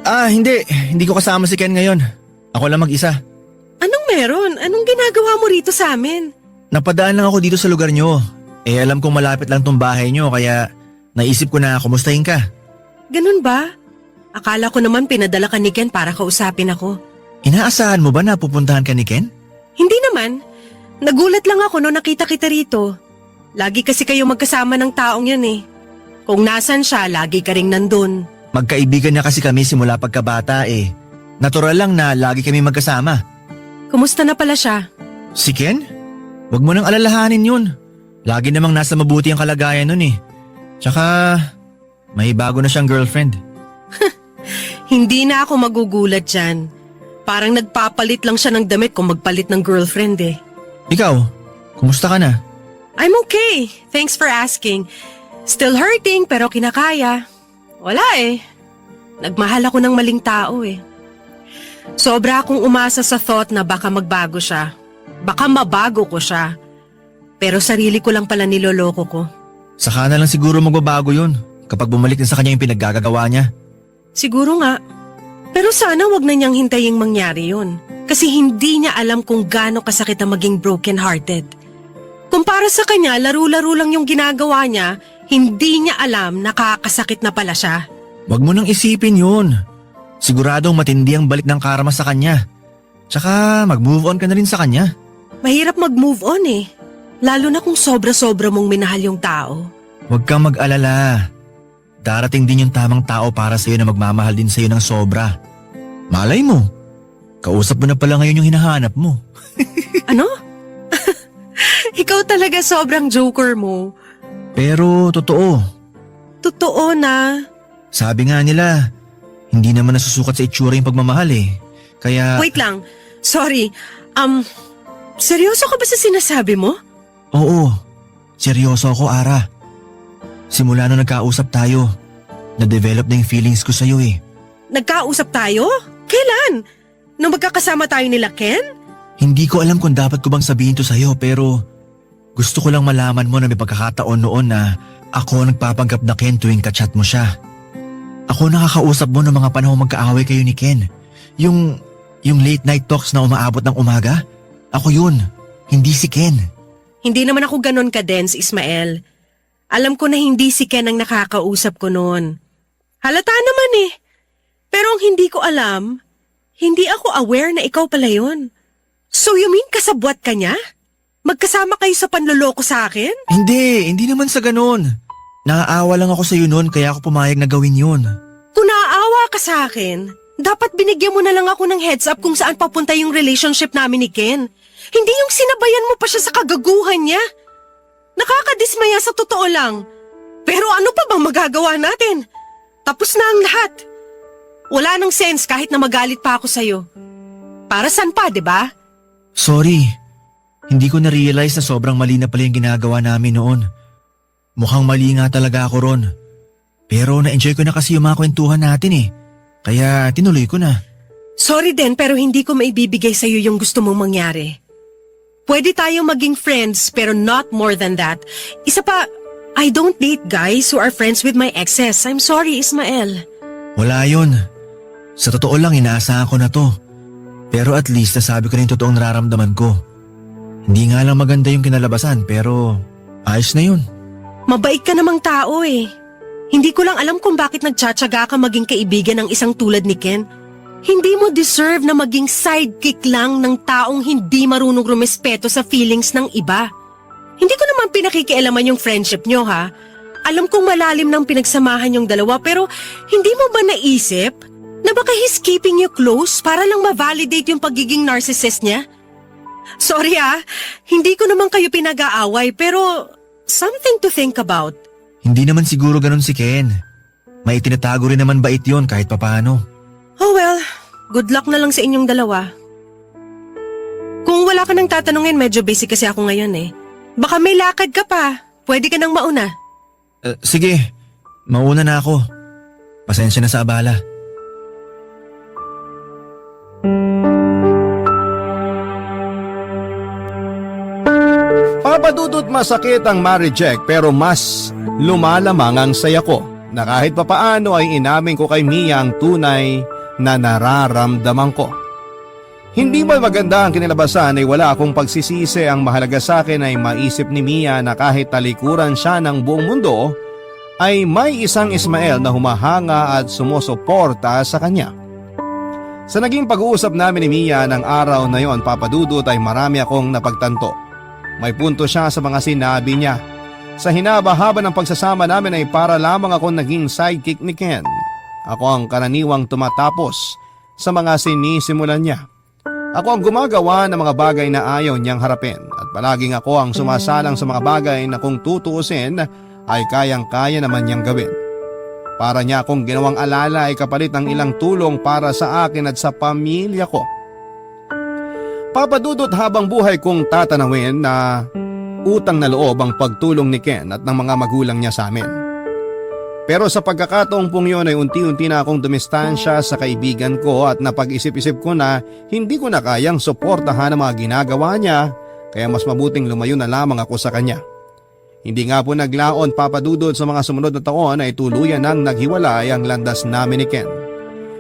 Hindi. Hindi ko kasama si Ken ngayon. Ako lang mag-isa. Anong meron? Anong ginagawa mo rito sa amin? Napadaan lang ako dito sa lugar nyo. Alam kong malapit lang tong bahay nyo kaya naisip ko na kumustahin ka. Ganun ba? Akala ko naman pinadala ka ni Ken para kausapin ako. Inaasahan mo ba na pupuntahan ka ni Ken? Hindi naman. Nagulat lang ako nung nakita kita rito. Lagi kasi kayo magkasama ng taong yan eh. Kung nasan siya, lagi ka ring nandun. Magkaibigan na kasi kami simula pagkabata eh. Natural lang na lagi kami magkasama. Kumusta na pala siya? Si Ken? Huwag mo nang alalahanin yun. Lagi namang nasa mabuti ang kalagayan nun eh. Tsaka, may bago na siyang girlfriend. Hindi na ako magugulat dyan. Parang nagpapalit lang siya ng damit kung magpalit ng girlfriend eh. Ikaw, kumusta ka na? I'm okay. Thanks for asking. Still hurting pero kinakaya. Wala eh. Nagmahal ako ng maling tao eh. Sobra akong umasa sa thought na baka magbago siya. Baka mabago ko siya. Pero sarili ko lang pala niloloko ko. Saka na lang siguro magbabago yun kapag bumalik na sa kanya yung pinaggagawa niya. Siguro nga. Pero sana wag na niyang hintaying mangyari yun. Kasi hindi niya alam kung gaano kasakit ang maging broken-hearted. Kumpara sa kanya, laro-laro lang yung ginagawa niya, hindi niya alam nakakasakit na pala siya. Wag mo nang isipin yun. Siguradong matindi ang balik ng karma sa kanya. Tsaka mag-move on ka na rin sa kanya. Mahirap mag-move on eh. Lalo na kung sobra-sobra mong minahal yung tao. Huwag kang mag-alala. Darating din yung tamang tao para sa'yo na magmamahal din sa'yo ng sobra. Malay mo, kausap mo na pala ngayon yung hinahanap mo. Ano? Ikaw talaga sobrang joker mo. Pero totoo, Totoo na. sabi nga nila, hindi naman nasusukat sa itsura yung pagmamahal eh. Kaya… Wait lang. Sorry. Seryoso ka ba sa sinasabi mo? Oo, seryoso ako, Ara. Simula nung nagkausap tayo, na-develop na yung feelings ko sa'yo eh. Nagkausap tayo? Kailan? Nung magkakasama tayo nila Ken? Hindi ko alam kung dapat ko bang sabihin to sa'yo pero gusto ko lang malaman mo na may pagkakataon noon na ako nagpapanggap na Ken tuwing kachat mo siya. Ako nakakausap mo ng mga panahon magkaaway kayo ni Ken. Yung late night talks na umaabot ng umaga, ako yun, hindi si Ken. Hindi naman ako ganon ka-dense, Ismael. Alam ko na hindi si Ken ang nakakausap ko noon. Halata naman eh. Pero ang hindi ko alam, hindi ako aware na ikaw pala yun. So you mean kasabwat ka niya? Magkasama kayo sa panloloko sa akin? Hindi naman sa ganon. Naaawa lang ako sa'yo noon kaya ako pumayag na gawin yun. Kung naaawa ka sa akin, dapat binigyan mo na lang ako ng heads up kung saan papunta yung relationship namin ni Ken. Hindi yung sinabayan mo pa siya sa kagaguhan niya. Nakakadismaya sa totoo lang. Pero ano pa bang magagawa natin? Tapos na ang lahat. Wala nang sense kahit na magalit pa ako sa'yo. Para saan pa, di ba? Sorry, hindi ko na-realize na sobrang mali na pala yung ginagawa namin noon. Mukhang mali nga talaga ako ron. Pero na-enjoy ko na kasi yung mga kwentuhan natin eh. Kaya tinuloy ko na. Sorry din pero hindi ko maibibigay sa'yo yung gusto mong mangyari. Pwede tayo maging friends pero not more than that. Isa pa, I don't date guys who are friends with my exes. I'm sorry, Ismael. Wala yun. Sa totoo lang inaasahan ko na to. Pero at least nasabi ko na yung totoong nararamdaman ko. Hindi nga lang maganda yung kinalabasan pero ayos na yun. Mabait ka namang tao eh. Hindi ko lang alam kung bakit nagtsatsaga ka maging kaibigan ng isang tulad ni Ken. Hindi mo deserve na maging sidekick lang ng taong hindi marunong rumespeto sa feelings ng iba. Hindi ko naman pinakikialaman yung friendship nyo ha. Alam kong malalim ng pinagsamahan yung dalawa pero hindi mo ba naisip na baka he's keeping you close para lang ma-validate yung pagiging narcissist niya? Sorry hindi ko naman kayo pinag-aaway pero something to think about. Hindi naman siguro ganun si Ken. May itinatago rin naman bait yun kahit papano. Oh well, good luck na lang sa inyong dalawa. Kung wala ka nang tatanungin, medyo busy kasi ako ngayon eh. Baka may lakad ka pa. Pwede ka nang mauna. Sige, mauna na ako. Pasensya na sa abala. Papadudot masakit ang ma-reject pero mas lumalamang ang saya ko na kahit papaano ay inamin ko kay Mia ang tunay na nararamdaman ko. Hindi ba maganda ang kinalabasan ay wala akong pagsisisi. Ang mahalaga sa akin ay maisip ni Mia na kahit talikuran siya ng buong mundo ay may isang Ismael na humahanga at sumusuporta sa kanya. Sa naging pag-uusap namin ni Mia ng araw na yon, Papadudot, ay marami akong napagtanto. May punto siya sa mga sinabi niya. Sa hinaba-haba ng pagsasama namin ay para lamang ako naging sidekick ni Ken. Ako ang karaniwang tumatapos sa mga sinisimulan niya. Ako ang gumagawa ng mga bagay na ayaw niyang harapin at palaging ako ang sumasalang sa mga bagay na kung tutuusin ay kayang-kaya naman niyang gawin. Para niya akong ginawang alala ay kapalit ng ilang tulong para sa akin at sa pamilya ko. Papadudot, habang buhay kong tatanawin na utang na loob ang pagtulong ni Ken at ng mga magulang niya sa amin. Pero sa pagkakataong pong yun ay unti-unti na akong dumistansya sa kaibigan ko at napag-isip-isip ko na hindi ko na kayang suportahan ang mga ginagawa niya kaya mas mabuting lumayo na lamang ako sa kanya. Hindi nga po naglaon papadudod sa mga sumunod na taon ay tuluyan nang naghiwalay ang landas namin ni Ken.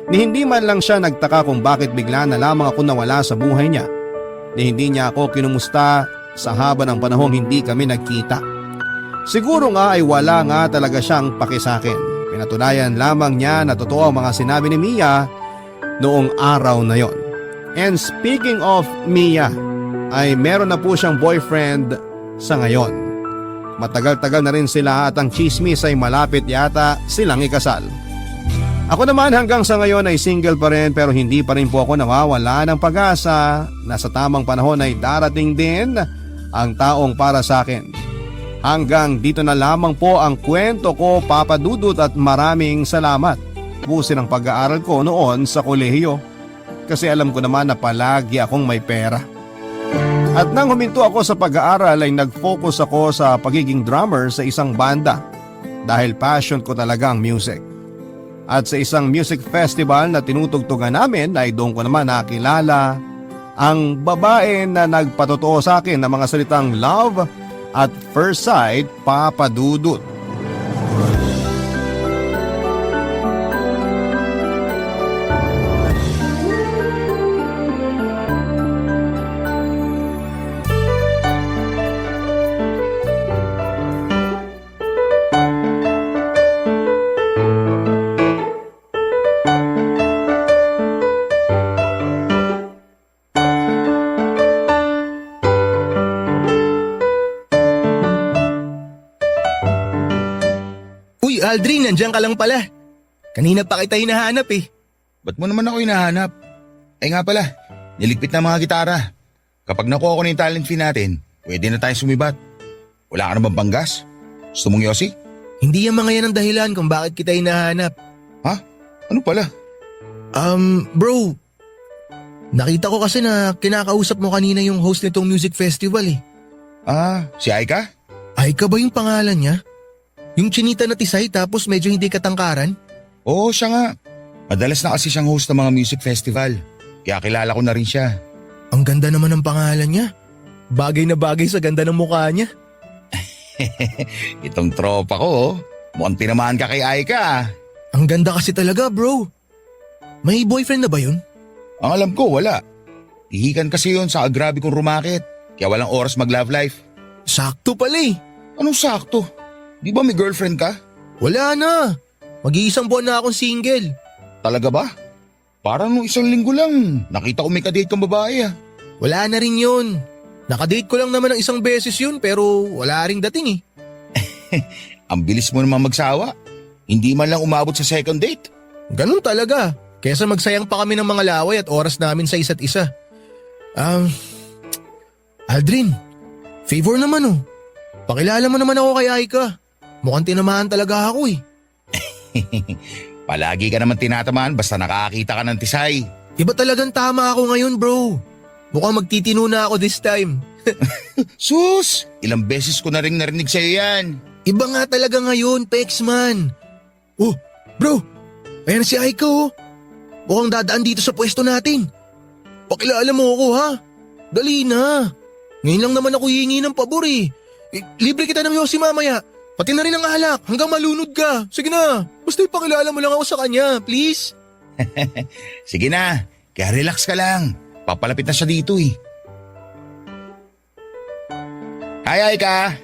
Ni hindi man lang siya nagtaka kung bakit bigla na lamang ako nawala sa buhay niya. Ni hindi niya ako kinumusta sa haba ng panahong hindi kami nagkita. Siguro nga ay wala nga talaga siyang paki sa akin. Pinatunayan lamang niya na totoo ang mga sinabi ni Mia noong araw na yon. And speaking of Mia, ay meron na po siyang boyfriend sa ngayon. Matagal-tagal na rin sila at ang chismis ay malapit yata silang ikasal. Ako naman hanggang sa ngayon ay single pa rin pero hindi pa rin po ako nawawala ng pag-asa na sa tamang panahon ay darating din ang taong para sa akin. Hanggang dito na lamang po ang kwento ko, Papa Dudut, at maraming salamat. Pusin ang pag-aaral ko noon sa kolehiyo kasi alam ko naman na palagi akong may pera. At nang huminto ako sa pag-aaral ay nag-focus ako sa pagiging drummer sa isang banda dahil passion ko talaga ang music. At sa isang music festival na tinutugtugan namin ay doon ko naman nakilala ang babae na nagpatotoo sa akin ng mga salitang love at first sight, Papa Dudut. Uy, Aldrin, nandiyan ka lang pala. Kanina pa kita hinahanap eh. Ba't mo naman ako hinahanap? Eh nga pala, niligpit na mga gitara. Kapag nakuha ko na yung talent fee natin, pwede na tayo sumibat. Wala ka na bang panggas? Gusto mong yosi? Hindi yung mga yan ang dahilan kung bakit kita hinahanap. Ha? Ano pala? Bro. Nakita ko kasi na kinakausap mo kanina yung host nitong music festival eh. Ah, si Aika? Aika ba yung pangalan niya? Yung chinita na tisay tapos medyo hindi katangkaran? Oo, siya nga. Madalas na kasi siyang host ng mga music festival. Kaya kilala ko na rin siya. Ang ganda naman ng pangalan niya. Bagay na bagay sa ganda ng mukha niya. Itong tropa ko, oh. Mukhang tinamaan ka kay Aika ah. Ang ganda kasi talaga, bro. May boyfriend na ba yun? Ang alam ko, wala. Ihikan kasi yun sa grabe kong rumakit. Kaya walang oras mag-love life. Sakto pala eh. Anong sakto? Di ba may girlfriend ka? Wala na. Mag-iisang buwan na akong single. Talaga ba? Parang nung isang linggo lang, nakita ko may kadate kang babae ah. Wala na rin yun. Nakadate ko lang naman ng isang beses yun pero wala ring dating eh. Ang bilis mo naman magsawa. Hindi man lang umabot sa second date. Ganun talaga. Kesa magsayang pa kami ng mga laway at oras namin sa isa't isa. Aldrin, favor naman oh. Pakilala mo naman ako kay Aika. Mukhang tinamaan talaga ako eh. Palagi ka naman tinatamaan basta nakakita ka ng tisay. Iba talagang tama ako ngayon bro. Mukhang magtitino na ako this time. Sus! Ilang beses ko na rin narinig sa'yo yan. Iba nga talaga ngayon, Pexman. Oh, bro. Ayan si Aika oh. Mukhang dadaan dito sa pwesto natin. Pakilala mo ako ha. Dali na. Ngayon lang naman ako hihingi ng pabor eh. Libre kita ng yosi mamaya. Pati na rin ang alak hanggang malunod ka. Sige na. Basta ipakilala mo lang ako sa kanya, please. Sige na. Kaya relax ka lang. Papalapit na siya dito eh. Hi Aika.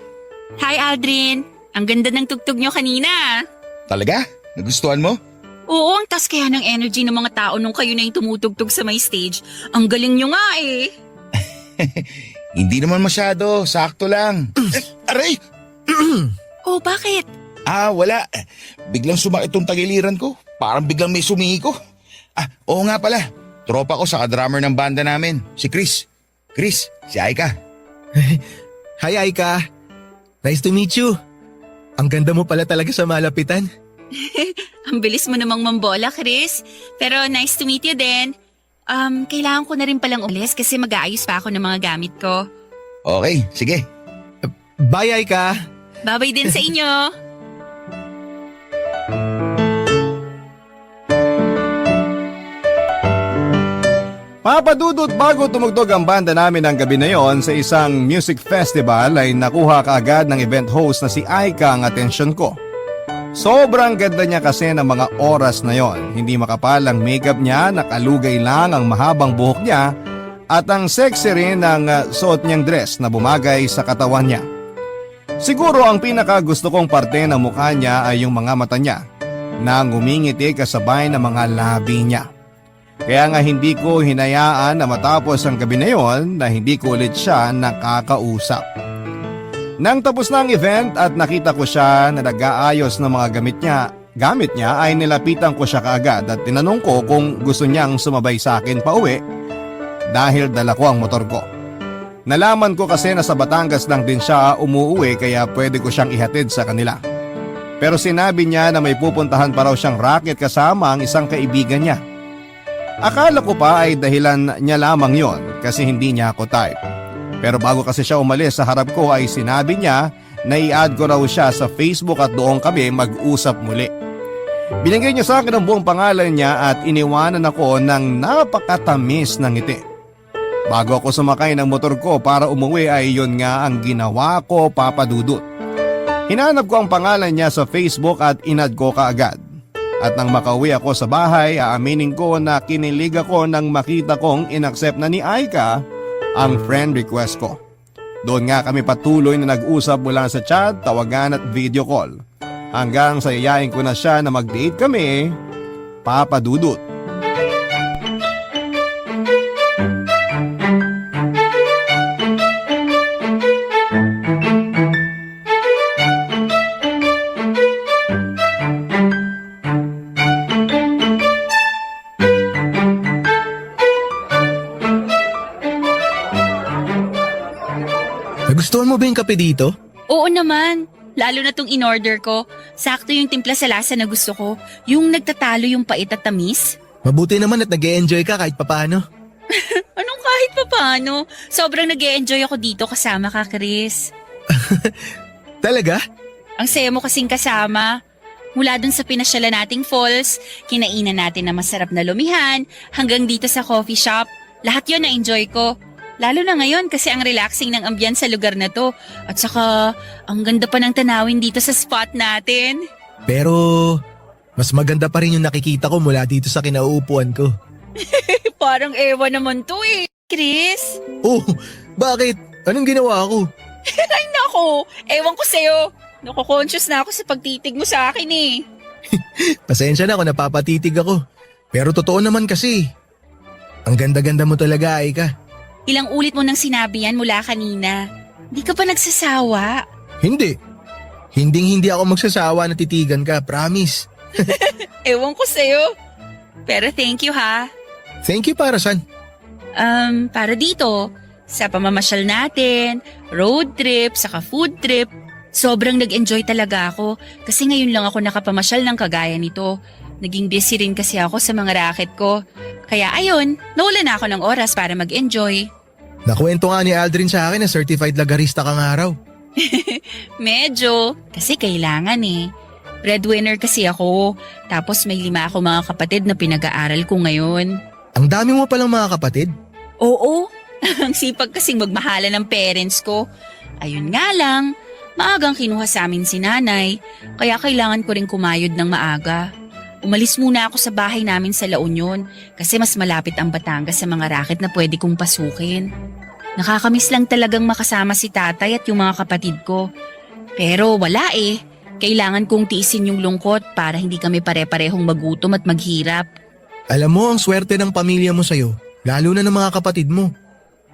Hi Aldrin! Ang ganda ng tugtog nyo kanina. Talaga? Nagustuhan mo? Oo, ang tas kaya ng energy ng mga tao nung kayo na yung tumutugtog sa may stage. Ang galing nyo nga eh. Hindi naman masyado. Sakto lang. Aray! Oh, bakit? Wala. Biglang sumakit tong tagiliran ko. Parang biglang may sumiko. Oo nga pala. Tropa ko sa drummer ng banda namin, si Chris. Chris, si Aika. Hi Aika. Nice to meet you. Ang ganda mo pala talaga sa malapitan. Ang bilis mo namang mambola, Chris. Pero nice to meet you din. Kailangan ko na rin palang umalis kasi mag-aayos pa ako ng mga gamit ko. Okay, sige. Bye Aika. Babay din sa inyo. Papadudot, bago tumugtog ang banda namin ng gabi na yon sa isang music festival ay nakuha kaagad ng event host na si Aika ang atensyon ko. Sobrang ganda niya kasi ng mga oras na yon. Hindi makapal ang makeup niya, nakalugay lang ang mahabang buhok niya at ang sexy rin ng suot niyang dress na bumagay sa katawan niya. Siguro ang pinaka gusto kong parte ng mukha niya ay yung mga mata niya na ngumingiti kasabay ng mga labi niya. Kaya nga hindi ko hinayaan na matapos ang gabi na yon na hindi ko ulit siya nakakausap. Nang tapos na ang event at nakita ko siya na nag-aayos ng mga gamit niya ay nilapitan ko siya kaagad at tinanong ko kung gusto niyang sumabay sa akin pa uwi dahil dala ko ang motor ko. Nalaman ko kasi na sa Batangas lang din siya umuuwi kaya pwede ko siyang ihatid sa kanila. Pero sinabi niya na may pupuntahan pa raw siyang racket kasama ang isang kaibigan niya. Akala ko pa ay dahilan niya lamang yon kasi hindi niya ako type. Pero bago kasi siya umalis sa harap ko ay sinabi niya na i-add ko raw siya sa Facebook at doon kami mag-usap muli. Binigay niya sa akin ang buong pangalan niya at iniwanan ako ng napakatamis ng ngiti. Bago ako sumakay ng motor ko para umuwi ay yun nga ang ginawa ko, Papa Dudut. Hinanap ko ang pangalan niya sa Facebook at in-add ko kaagad. At nang makauwi ako sa bahay, aaminin ko na kinilig ako nang makita kong inaccept na ni Aika ang friend request ko. Doon nga kami patuloy na nag-usap mula sa chat, tawagan at video call. Hanggang sa yayain ko na siya na mag-date kami, Papa Dudut. Nagustuhan mo ba yung kape dito? Oo naman. Lalo na tong in-order ko. Sakto yung timpla sa lasa na gusto ko. Yung nagtatalo yung pait at tamis. Mabuti naman at nag-e-enjoy ka kahit papano. Anong kahit pa paano? Sobrang nag-e-enjoy ako dito kasama ka, Chris. Talaga? Ang saya mo kasing kasama. Mula dun sa pinasyalan nating falls, kinainan natin na masarap na lumihan, hanggang dito sa coffee shop. Lahat yon na-enjoy ko. Lalo na ngayon kasi ang relaxing ng ambience sa lugar na to. At saka, ang ganda pa ng tanawin dito sa spot natin. Pero, mas maganda pa rin yung nakikita ko mula dito sa kinauupuan ko. Parang ewan naman to eh. Chris? Oh, bakit? Anong ginawa ko? Ay nako, ewan ko sa'yo. Nako-conscious na ako sa pagtitig mo sa akin eh. Pasensya na kung napapatitig ako. Pero totoo naman kasi. Ang ganda-ganda mo talaga, Aika. Ilang ulit mo nang sinabi yan mula kanina. Di ka pa nagsasawa. Hindi. Hindi ako magsasawa na titigan ka, promise. Ewan ko sa'yo. Pero thank you ha. Thank you para saan? Para dito, sa pamamasyal natin, road trip, saka food trip, sobrang nag-enjoy talaga ako kasi ngayon lang ako nakapamasyal ng kagaya nito. Naging busy rin kasi ako sa mga racket ko. Kaya ayun, nawala na ako ng oras para mag-enjoy. Nakwento nga ni Aldrin sa akin na certified lagarista kang araw. Medyo, kasi kailangan eh. Breadwinner kasi ako, tapos may 5 ako mga kapatid na pinag-aaral ko ngayon. Ang dami mo palang mga kapatid? Oo, ang sipag kasing magmahala ng parents ko. Ayun nga lang, maagang kinuha sa amin si nanay, kaya kailangan ko rin kumayod ng maaga. Umalis muna ako sa bahay namin sa La Union kasi mas malapit ang Batangas sa mga racket na pwede kong pasukin. Nakakamiss lang talagang makasama si tatay at yung mga kapatid ko. Pero wala eh, kailangan kong tiisin yung lungkot para hindi kami pare-parehong magutom at maghirap. Alam mo, ang swerte ng pamilya mo sa'yo, lalo na ng mga kapatid mo.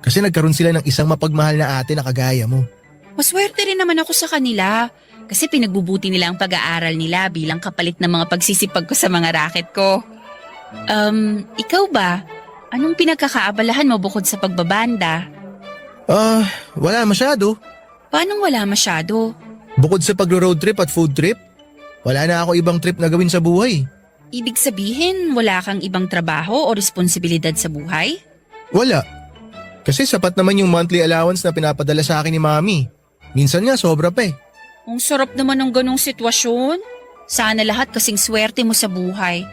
Kasi nagkaroon sila ng isang mapagmahal na ate na kagaya mo. Maswerte rin naman ako sa kanila kasi pinagbubuti nila ang pag-aaral nila bilang kapalit ng mga pagsisipag ko sa mga racket ko. Ikaw ba? Anong pinagkakaabalahan mo bukod sa pagbabanda? Wala masyado. Paanong wala masyado? Bukod sa pagro-road trip at food trip, wala na ako ibang trip na gawin sa buhay. Ibig sabihin, wala kang ibang trabaho o responsibilidad sa buhay? Wala. Kasi sapat naman yung monthly allowance na pinapadala sa akin ni Mami. Minsan nga sobra pa eh. Ang sarap naman ng ganong sitwasyon. Sana lahat kasing swerte mo sa buhay.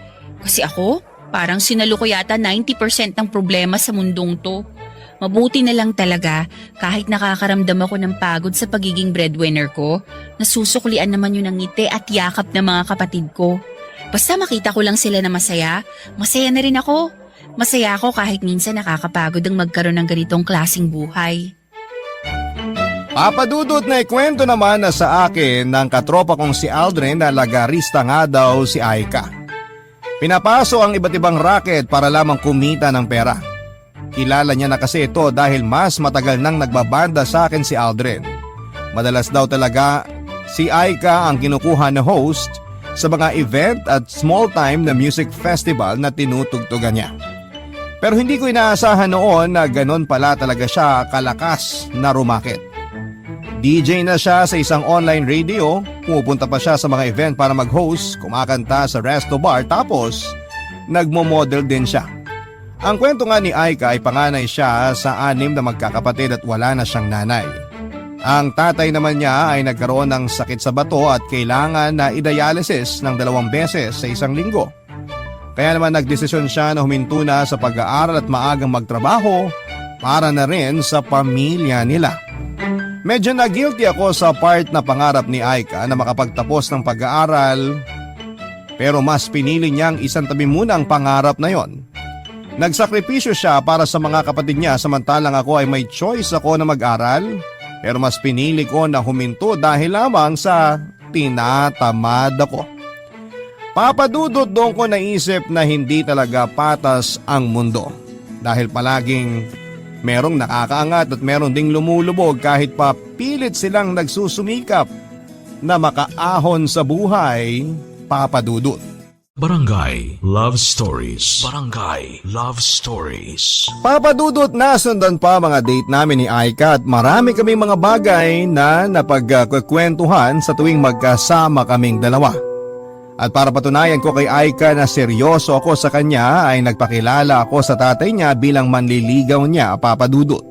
Kasi ako, Parang sinalo ko yata 90% ng problema sa mundong to. Mabuti na lang talaga kahit nakakaramdam ako ng pagod sa pagiging breadwinner ko, nasusuklian naman yun ng ngiti at yakap ng mga kapatid ko. Basta makita ko lang sila na masaya, masaya na rin ako. Masaya ako kahit minsan nakakapagod ang magkaroon ng ganitong klaseng buhay. Papadudot na ikwento naman na sa akin ng katropa kong si Aldrin na lagarista nga daw si Aika. Pinapaso ang iba't ibang racket para lamang kumita ng pera. Kilala niya na kasi ito dahil mas matagal nang nagbabanda sa akin si Aldrin. Madalas daw talaga si Aika ang kinukuha na host sa mga event at small time na music festival na tinutugtugan niya. Pero hindi ko inaasahan noon na ganon pala talaga siya kalakas na rumakit. DJ na siya sa isang online radio, pumupunta pa siya sa mga event para mag-host, kumakanta sa resto bar tapos nagmo-model din siya. Ang kwento nga ni Aika ay panganay siya sa 6 na magkakapatid at wala na siyang nanay. Ang tatay naman niya ay nagkaroon ng sakit sa bato at kailangan na i-dialysis ng 2 beses sa isang linggo. Kaya naman nagdesisyon siya na huminto na sa pag-aaral at maagang magtrabaho para na rin sa pamilya nila. Medyo na-guilty ako sa part na pangarap ni Aika na makapagtapos ng pag-aaral, pero mas pinili niyang isantabi muna ang pangarap na yon. Nagsakripisyo siya para sa mga kapatid niya samantalang ako ay may choice ako na mag-aral, pero mas pinili ko na huminto dahil lamang sa tinatamad ako. Papadudot doon ko naisip na hindi talaga patas ang mundo dahil palaging merong nakakaangat at meron ding lumulubog kahit pa pilit silang nagsusumikap na makaahon sa buhay, papadudot. Barangay Love Stories. Barangay Love Stories. Papadudot na sundan pa mga date namin ni Aika at marami kaming mga bagay na napagkukwentuhan sa tuwing magkasama kaming dalawa. At para patunayan ko kay Aika na seryoso ako sa kanya ay nagpakilala ako sa tatay niya bilang manliligaw niya, papadudot.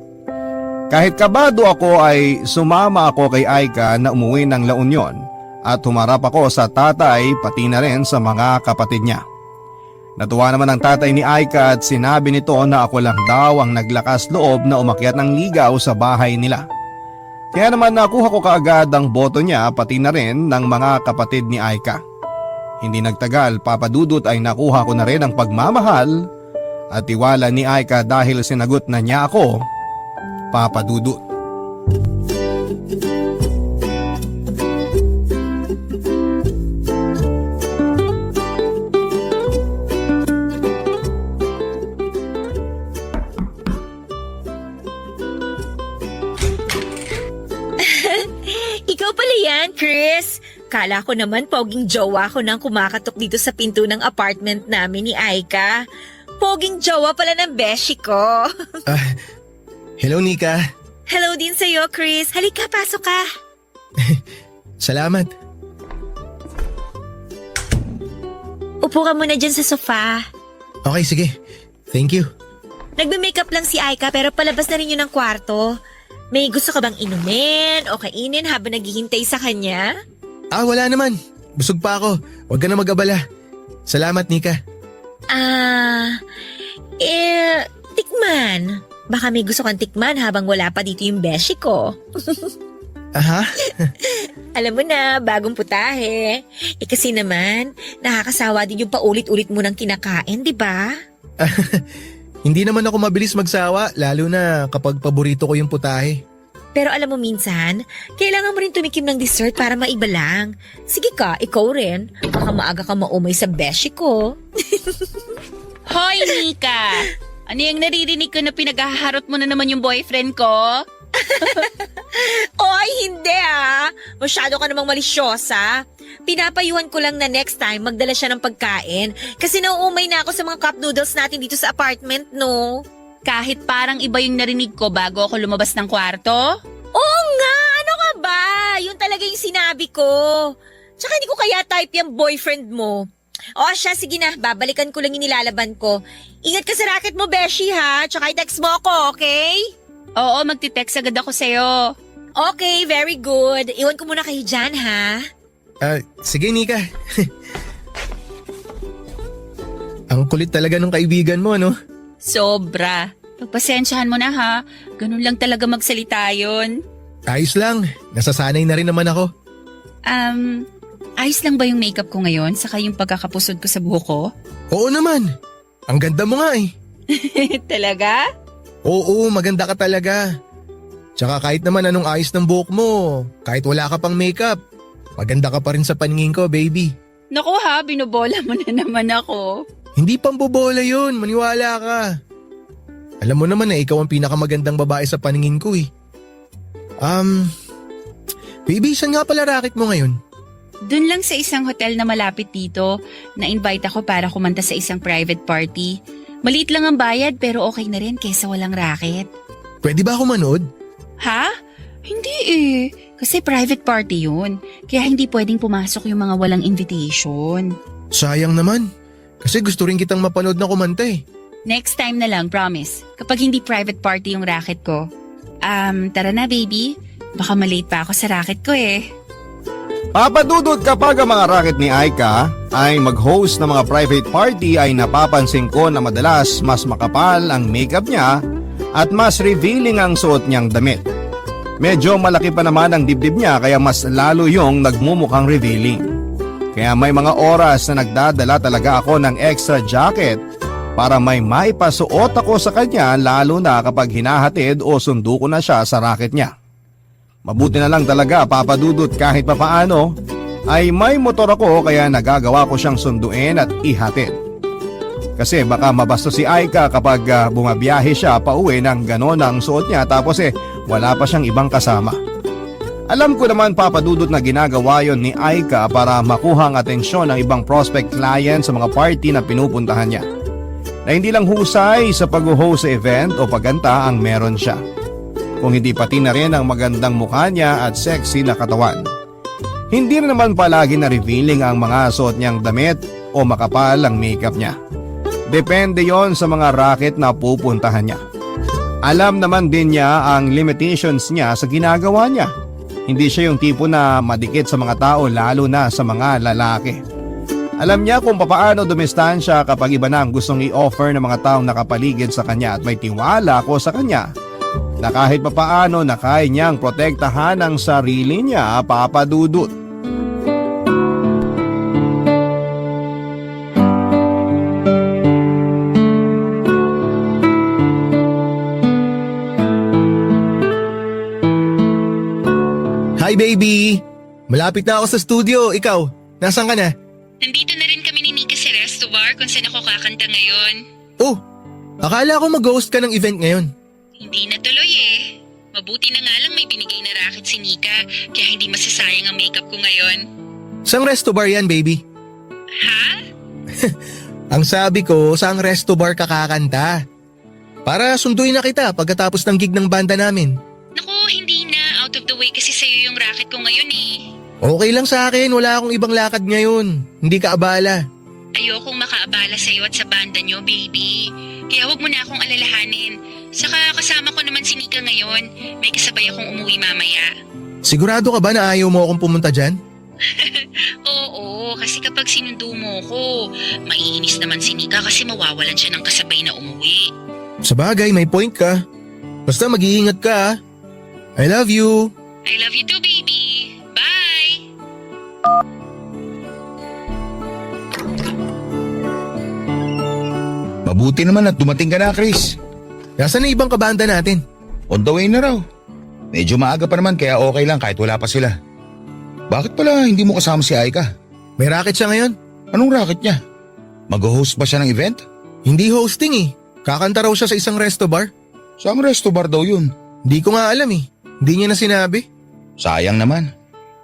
Kahit kabado ako ay sumama ako kay Aika na umuwi ng La Union at humarap ako sa tatay pati na rin sa mga kapatid niya. Natuwa naman ang tatay ni Aika at sinabi nito na ako lang daw ang naglakas loob na umakyat ng ligaw sa bahay nila. Kaya naman nakuha ko kaagad ang boto niya pati na rin ng mga kapatid ni Aika. Hindi nagtagal, papadudot ay nakuha ko na rin ang pagmamahal at tiwala ni Aika dahil sinagot na niya ako, papadudot. Ikaw pala yan, Chris. Kala ko naman poging jowa ko nang kumakatok dito sa pinto ng apartment namin ni Aika. Poging jowa pala ng beshi ko. Hello, Nika. Hello din sa'yo, Chris. Halika, pasok ka. Salamat. Upo ka muna dyan sa sofa. Okay, sige. Thank you. Nagme-makeup lang si Aika pero palabas na rin yun ng kwarto. May gusto ka bang inumin o kainin habang naghihintay sa kanya? Wala naman. Busog pa ako. Huwag ka na mag-abala. Salamat, Nika. Tikman. Baka may gusto kang tikman habang wala pa dito yung beshi ko. Aha? Alam mo na, bagong putahe. Kasi naman, nakakasawa din yung paulit-ulit mo nang kinakain, di ba? Hindi naman ako mabilis magsawa, lalo na kapag paborito ko yung putahe. Pero alam mo minsan, kailangan mo rin tumikim ng dessert para maiba lang. Sige ka, ikaw rin. Baka maaga ka maumay sa beshi ko. Hoy, Nika! Ano yung naririnig ko na pinaghaharot mo na naman yung boyfriend ko? Oy, hindi Masyado ka namang malisyosa. Pinapayuhan ko lang na next time magdala siya ng pagkain kasi nauumay na ako sa mga cup noodles natin dito sa apartment, no? Kahit parang iba yung narinig ko bago ako lumabas ng kwarto? Oo nga! Ano ka ba? Yun talaga yung sinabi ko. Tsaka hindi ko kaya type yung boyfriend mo. O siya, sige na. Babalikan ko lang yung nilalaban ko. Ingat ka sa racket mo, Beshi, ha? Tsaka i-text mo ako, okay? Oo, magti-text agad ako sa'yo. Okay, very good. Iwan ko muna kayo dyan, ha? Sige, Nika. Ang kulit talaga ng kaibigan mo, no? Sobra. Pagpasensyahan mo na ha. Ganun lang talaga magsalita yun. Ayos lang, nasasanay na rin naman ako. Ayos lang ba yung makeup ko ngayon saka yung pagkakapusod ko sa buhok ko? Oo naman, ang ganda mo nga eh. Talaga? Oo, maganda ka talaga. Tsaka kahit naman anong ayos ng buhok mo, kahit wala ka pang makeup, maganda ka pa rin sa paningin ko, baby. Naku ha, binobola mo na naman ako. Hindi pambobola yun, maniwala ka. Alam mo naman na ikaw ang pinakamagandang babae sa paningin ko eh. Baby, saan nga pala racket mo ngayon? Doon lang sa isang hotel na malapit dito, na-invite ako para kumanta sa isang private party. Maliit lang ang bayad pero okay na rin kesa walang racket. Pwede ba ako manood? Ha? Hindi eh. Kasi private party yun. Kaya hindi pwedeng pumasok yung mga walang invitation. Sayang naman, kasi gusto rin kitang mapanood na kumanta eh. Next time na lang, promise. Kapag hindi private party yung racket ko. Tara na baby. Baka malate pa ako sa racket ko eh. Papadudot, kapag ang mga racket ni Aika ay mag-host ng mga private party ay napapansin ko na madalas mas makapal ang makeup niya at mas revealing ang suot niyang damit. Medyo malaki pa naman ang dibdib niya kaya mas lalo yung nagmumukhang revealing. Kaya may mga oras na nagdadala talaga ako ng extra jacket para may maipasuot ako sa kanya lalo na kapag hinahatid o sundo ko na siya sa racket niya. Mabuti na lang talaga, papadudot, kahit papaano ay may motor ako kaya nagagawa ko siyang sunduin at ihatid. Kasi baka mabasto si Aika kapag bumabiyahe siya pauwi ng ganon ang suot niya tapos wala pa siyang ibang kasama. Alam ko naman, papadudot, na ginagawa yon ni Aika para makuha ang atensyon ng ibang prospect client sa mga party na pinupuntahan niya. Na hindi lang husay sa pag-host sa event o pagkanta ang meron siya, kung hindi pati na rin ang magandang mukha niya at sexy na katawan. Hindi rin naman palagi na revealing ang mga suot niyang damit o makapal ang makeup niya. Depende yon sa mga racket na pupuntahan niya. Alam naman din niya ang limitations niya sa ginagawa niya. Hindi siya yung tipo na madikit sa mga tao lalo na sa mga lalaki. Alam niya kung papaano dumistansya kapag iba na ang gustong i-offer ng mga taong nakapaligid sa kanya at may tiwala ako sa kanya na kahit papaano na kaya niyang protektahan ang sarili niya, papadudot. Hi baby! Malapit na ako sa studio, ikaw, nasaan ka na? Nandito na rin kami ni Nika sa resto bar kung saan ako kakanta ngayon. Oh, akala ko mag-host ka ng event ngayon. Hindi natuloy eh. Mabuti na nga lang may binigay na racket si Nika kaya hindi masasayang ang makeup ko ngayon. Saang resto bar yan, baby? Ha? Ang sabi ko, saang resto bar ka kakanta? Para sunduin na kita pagkatapos ng gig ng banda namin. Naku, hindi na. Out of the way kasi sa'yo yung racket ko ngayon eh. Okay lang sa akin, wala akong ibang lakad ngayon. Hindi ka abala. Ayokong makaabala sa'yo at sa banda nyo, baby. Kaya huwag mo na akong alalahanin. Saka kasama ko naman si Nika ngayon. May kasabay akong umuwi mamaya. Sigurado ka ba na ayaw mo akong pumunta dyan? Oo, kasi kapag sinundo mo ko, maiinis naman si Nika kasi mawawalan siya ng kasabay na umuwi. Sa bagay, may point ka. Basta mag-iingat ka ah. I love you. I love you too, baby. Bye! Mabuti naman at dumating ka na, Chris. Nasaan na ibang kabanda natin? On the way na raw. Medyo maaga pa naman kaya okay lang kahit wala pa sila. Bakit pala hindi mo kasama si Aika? May racket siya ngayon? Anong racket niya? Mag-host ba siya ng event? Hindi hosting eh. Kakanta raw siya sa isang resto bar. Saan resto bar daw yun? Hindi ko nga alam eh. Hindi niya na sinabi. Sayang naman.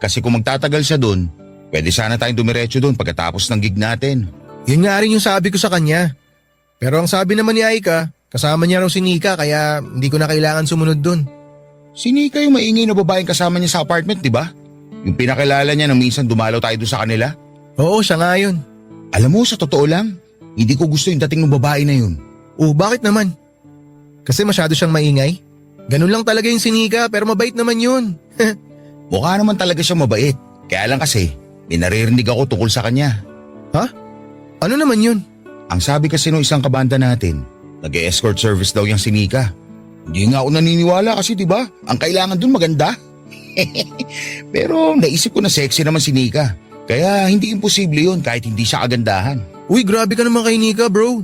Kasi kung magtatagal siya doon, pwede sana tayong dumiretso doon pagkatapos ng gig natin. Yun nga rin yung sabi ko sa kanya. Pero ang sabi naman ni Aika, kasama niya raw si Nika kaya hindi ko na kailangan sumunod doon. Si Nika yung maingay na babaeng kasama niya sa apartment, di ba? Yung pinakilala niya nang minsan dumalaw tayo doon sa kanila. Oo, siya nga yun. Alam mo, sa totoo lang, hindi ko gusto yung dating ng babae na yun. Oh, bakit naman? Kasi masyado siyang maingay? Ganun lang talaga yung si Nika pero mabait naman yun. Mukha naman talaga siyang mabait. Kaya lang kasi, may naririnig ako tungkol sa kanya. Ha? Ano naman yun? Ang sabi kasi nung isang kabanda natin, nag-escort service daw yung si Nika. Hindi nga ako naniniwala kasi diba, ang kailangan dun maganda. Pero naisip ko na sexy naman si Nika. Kaya hindi imposible yun kahit hindi siya kagandahan. Uy, grabe ka naman kay Nika, bro.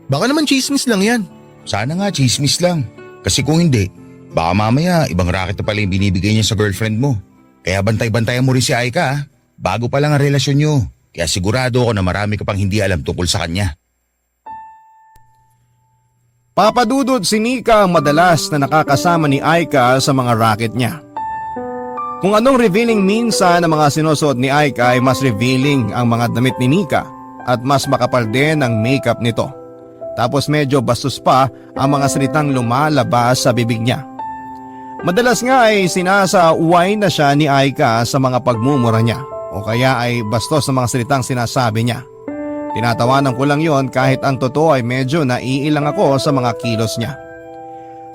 Baka naman chismis lang yan. Sana nga chismis lang. Kasi kung hindi, baka mamaya ibang racket na pala yung binibigay niya sa girlfriend mo. Kaya bantay-bantayan mo rin si Aika ha. Bago pa lang ang relasyon niyo. Kaya sigurado ako na marami ka pang hindi alam tungkol sa kanya. Papadudod, si Nika ang madalas na nakakasama ni Aika sa mga racket niya. Kung anong revealing minsan ng mga sinusuot ni Aika ay mas revealing ang mga damit ni Nika at mas makapal din ang makeup nito. Tapos medyo bastos pa ang mga salitang lumalabas sa bibig niya. Madalas nga ay sinasaway na siya ni Aika sa mga pagmumura niya o kaya ay bastos na mga salitang sinasabi niya. Tinatawanan ko lang yon kahit ang totoo ay medyo naiilang ako sa mga kilos niya.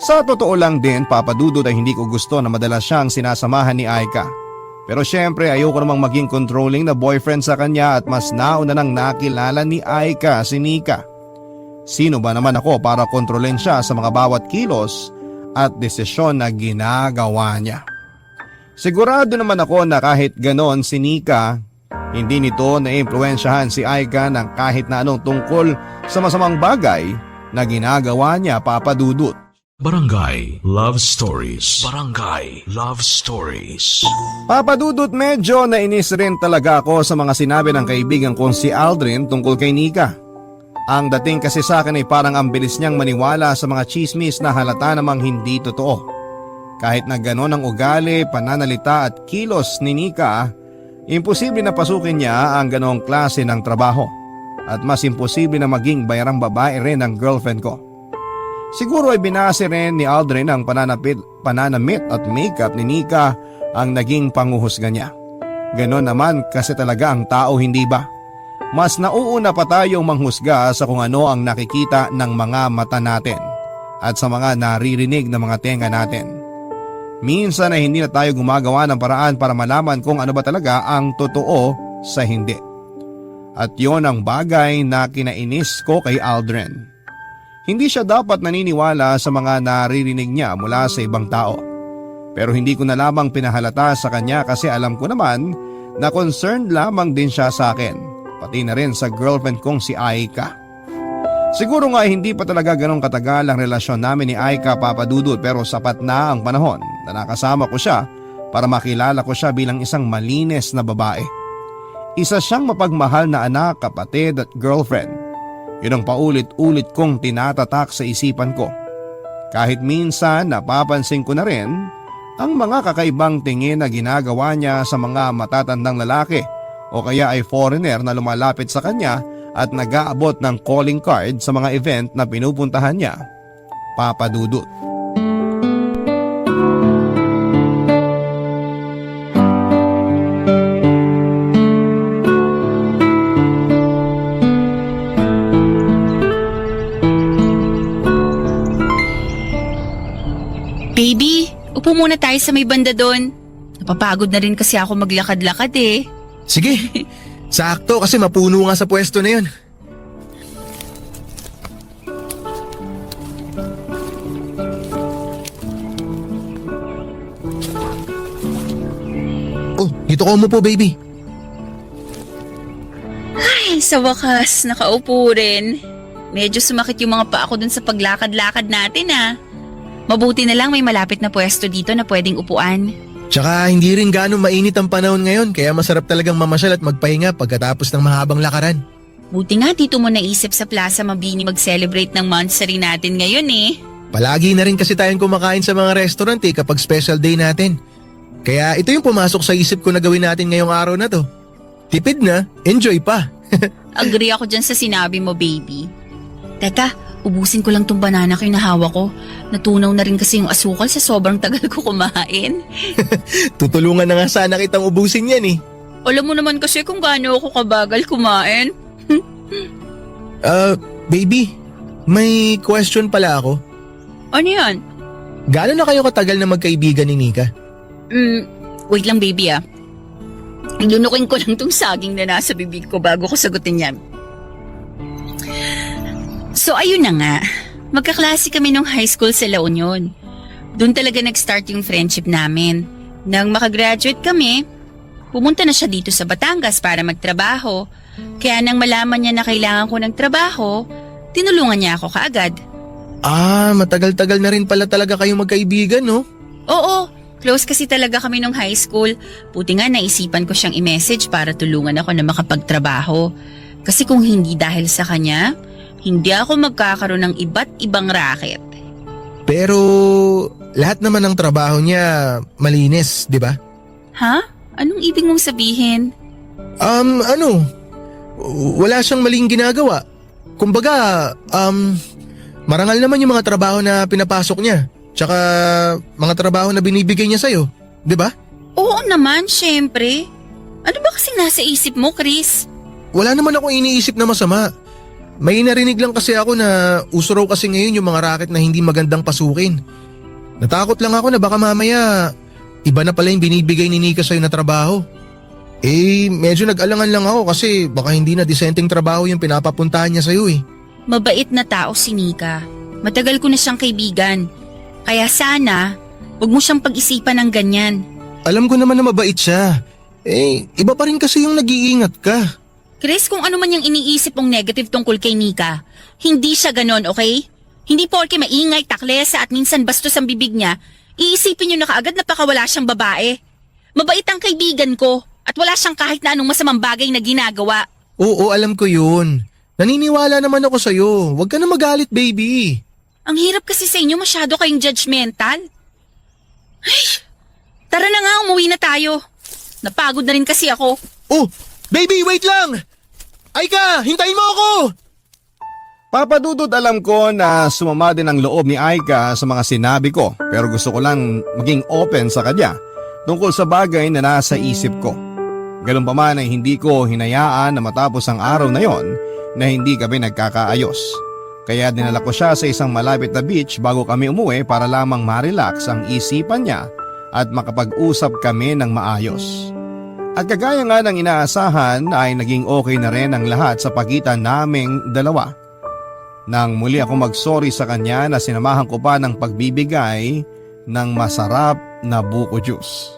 Sa totoo lang din, papadudod ay hindi ko gusto na madalas siyang sinasamahan ni Aika. Pero syempre ayoko namang maging controlling na boyfriend sa kanya at mas nauna nang nakilala ni Aika si Nika. Sino ba naman ako para kontrolin siya sa mga bawat kilos at desisyon na ginagawa niya? Sigurado naman ako na kahit ganon si Nika, hindi nito na-impluensyahan si Aika ng kahit na anong tungkol sa masamang bagay na ginagawa niya, papadudot. Barangay Love Stories. Barangay Love Stories. Papadudot, medyo nainis rin talaga ako sa mga sinabi ng kaibigan kong si Aldrin tungkol kay Nika. Ang dating kasi sa akin ay parang ang bilis niyang maniwala sa mga chismis na halata namang hindi totoo. Kahit na gano'n ang ugali, pananalita at kilos ni Nika, imposible na pasukin niya ang gano'ng klase ng trabaho. At mas imposible na maging bayarang babae rin ang girlfriend ko. Siguro ay binase rin ni Aldrin ang pananamit at makeup ni Nika ang naging panguhusga niya. Ganon naman kasi talaga ang tao, hindi ba? Mas nauuna pa tayong manghusga sa kung ano ang nakikita ng mga mata natin at sa mga naririnig ng mga tenga natin. Minsan ay hindi na tayo gumagawa ng paraan para malaman kung ano ba talaga ang totoo sa hindi. At yon ang bagay na kinainis ko kay Aldrin. Hindi siya dapat naniniwala sa mga naririnig niya mula sa ibang tao. Pero hindi ko na lamang pinahalata sa kanya kasi alam ko naman na concerned lamang din siya sa akin, pati na rin sa girlfriend kong si Aika. Siguro nga hindi pa talaga ganong katagal ang relasyon namin ni Aika, papadudot, pero sapat na ang panahon na nakasama ko siya para makilala ko siya bilang isang malinis na babae. Isa siyang mapagmahal na anak, kapatid at girlfriend. Yun ang paulit-ulit kong tinatatak sa isipan ko. Kahit minsan napapansin ko na rin ang mga kakaibang tingin na ginagawa niya sa mga matatandang lalaki o kaya ay foreigner na lumalapit sa kanya at nag-aabot ng calling card sa mga event na pinupuntahan niya, papadudot. Baby, upo muna tayo sa may banda doon. Napapagod na rin kasi ako maglakad-lakad eh. Sige, sakto kasi mapuno nga sa pwesto na yun. Oh, dito ko umupo, baby. Ay, sa wakas, nakaupo rin. Medyo sumakit yung mga paa ko dun sa paglakad-lakad natin ah. Mabuti na lang may malapit na pwesto dito na pwedeng upuan. Tsaka hindi rin gaano mainit ang panahon ngayon kaya masarap talagang mamasyal at magpahinga pagkatapos ng mahabang lakaran. Buti nga dito mo naisip sa Plaza Mabini mag-celebrate ng monthsary natin ngayon eh. Palagi na rin kasi tayong kumakain sa mga restaurant kapag special day natin. Kaya ito yung pumasok sa isip ko na gawin natin ngayong araw na to. Tipid na, enjoy pa. Agree ako dyan sa sinabi mo, baby. Teka, ubusin ko lang tong banana ko yung nahawa ko. Natunaw na rin kasi yung asukal sa sobrang tagal ko kumain. Tutulungan na nga sana kitang ubusin yan eh. Alam mo naman kasi kung gaano ako kabagal kumain. Baby, may question pala ako. Ano yan? Gaano na kayo katagal na magkaibigan ni Nika? Wait lang baby ah. Lunukin ko lang tong saging na nasa bibig ko bago ko sagutin yan. So ayun na nga, magkaklase kami nung high school sa La Union. Doon talaga nag-start yung friendship namin. Nang makagraduate kami, pumunta na siya dito sa Batangas para magtrabaho. Kaya nang malaman niya na kailangan ko ng trabaho, tinulungan niya ako kaagad. Matagal-tagal na rin pala talaga kayong magkaibigan, no? Oo, close kasi talaga kami nung high school. Buti nga naisipan ko siyang i-message para tulungan ako na makapagtrabaho. Kasi kung hindi dahil sa kanya, hindi ako magkakaroon ng iba't ibang racket. Pero lahat naman ng trabaho niya malinis, di ba? Ha? Anong ibig mong sabihin? Wala siyang maling ginagawa. Kumbaga, marangal naman yung mga trabaho na pinapasok niya. Tsaka mga trabaho na binibigay niya sa'yo, di ba? Oo naman, syempre. Ano ba kasing nasa isip mo, Chris? Wala naman ako iniisip na masama. May narinig lang kasi ako na uso raw kasi ngayon yung mga racket na hindi magandang pasukin. Natakot lang ako na baka mamaya iba na pala yung binibigay ni Nika sa'yo na trabaho. Medyo nag-alangan lang ako kasi baka hindi na disenteng trabaho yung pinapapuntahan niya sa'yo eh. Mabait na tao si Nika. Matagal ko na siyang kaibigan. Kaya sana, huwag mo siyang pag-isipan ng ganyan. Alam ko naman na mabait siya. Iba pa rin kasi yung nag-iingat ka. Chris, kung ano man yung iniisip mong negative tungkol kay Nika, hindi siya ganon, okay? Hindi porke maingay, taklesa at minsan bastos ang bibig niya, iisipin niyo na kaagad na pakawala siyang babae. Mabait ang kaibigan ko at wala siyang kahit na anong masamang bagay na ginagawa. Oo, alam ko yun. Naniniwala naman ako sa'yo. Huwag ka na magalit, baby. Ang hirap kasi sa inyo, masyado kayong judgmental. Ay, tara na nga, umuwi na tayo. Napagod na rin kasi ako. Oh, baby, wait lang! Aika, hintayin mo ako! Papadudod, alam ko na sumama din ang loob ni Aika sa mga sinabi ko, pero gusto ko lang maging open sa kanya tungkol sa bagay na nasa isip ko. Ganun pa man ay hindi ko hinayaan na matapos ang araw na yon na hindi kami nagkakaayos. Kaya dinala ko siya sa isang malapit na beach bago kami umuwi para lamang ma-relax ang isipan niya at makapag-usap kami ng maayos. At kagaya nga ng inaasahan ay naging okay na rin ang lahat sa pagitan naming dalawa. Nang muli ako mag-sorry sa kanya na sinamahan ko pa ng pagbibigay ng masarap na buko juice.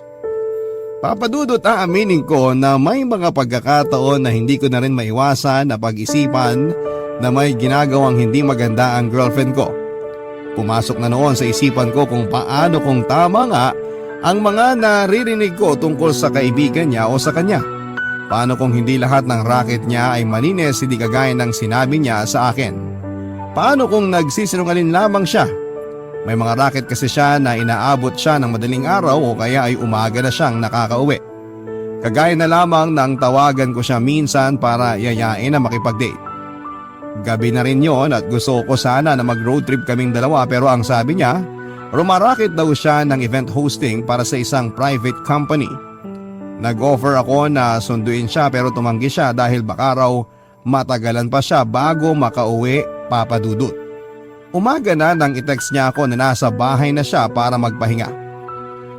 Papadudot, aaminin ko na may mga pagkakataon na hindi ko na rin maiwasan na pag-isipan na may ginagawang hindi maganda ang girlfriend ko. Pumasok na noon sa isipan ko kung paano kung tama nga ang mga naririnig ko tungkol sa kaibigan niya o sa kanya. Paano kung hindi lahat ng racket niya ay malinis, hindi kagaya ng sinabi niya sa akin? Paano kung nagsisinungaling lamang siya? May mga racket kasi siya na inaabot siya ng madaling araw o kaya ay umaga na siyang nakakauwi. Kagaya na lamang nang tawagan ko siya minsan para yayain na makipag-date. Gabi na rin yon at gusto ko sana na mag-road trip kaming dalawa pero ang sabi niya, rumarakit daw siya ng event hosting para sa isang private company. Nag-offer ako na sunduin siya pero tumanggi siya dahil baka raw matagalan pa siya bago makauwi, papadudot. Umaga na nang i-text niya ako na nasa bahay na siya para magpahinga.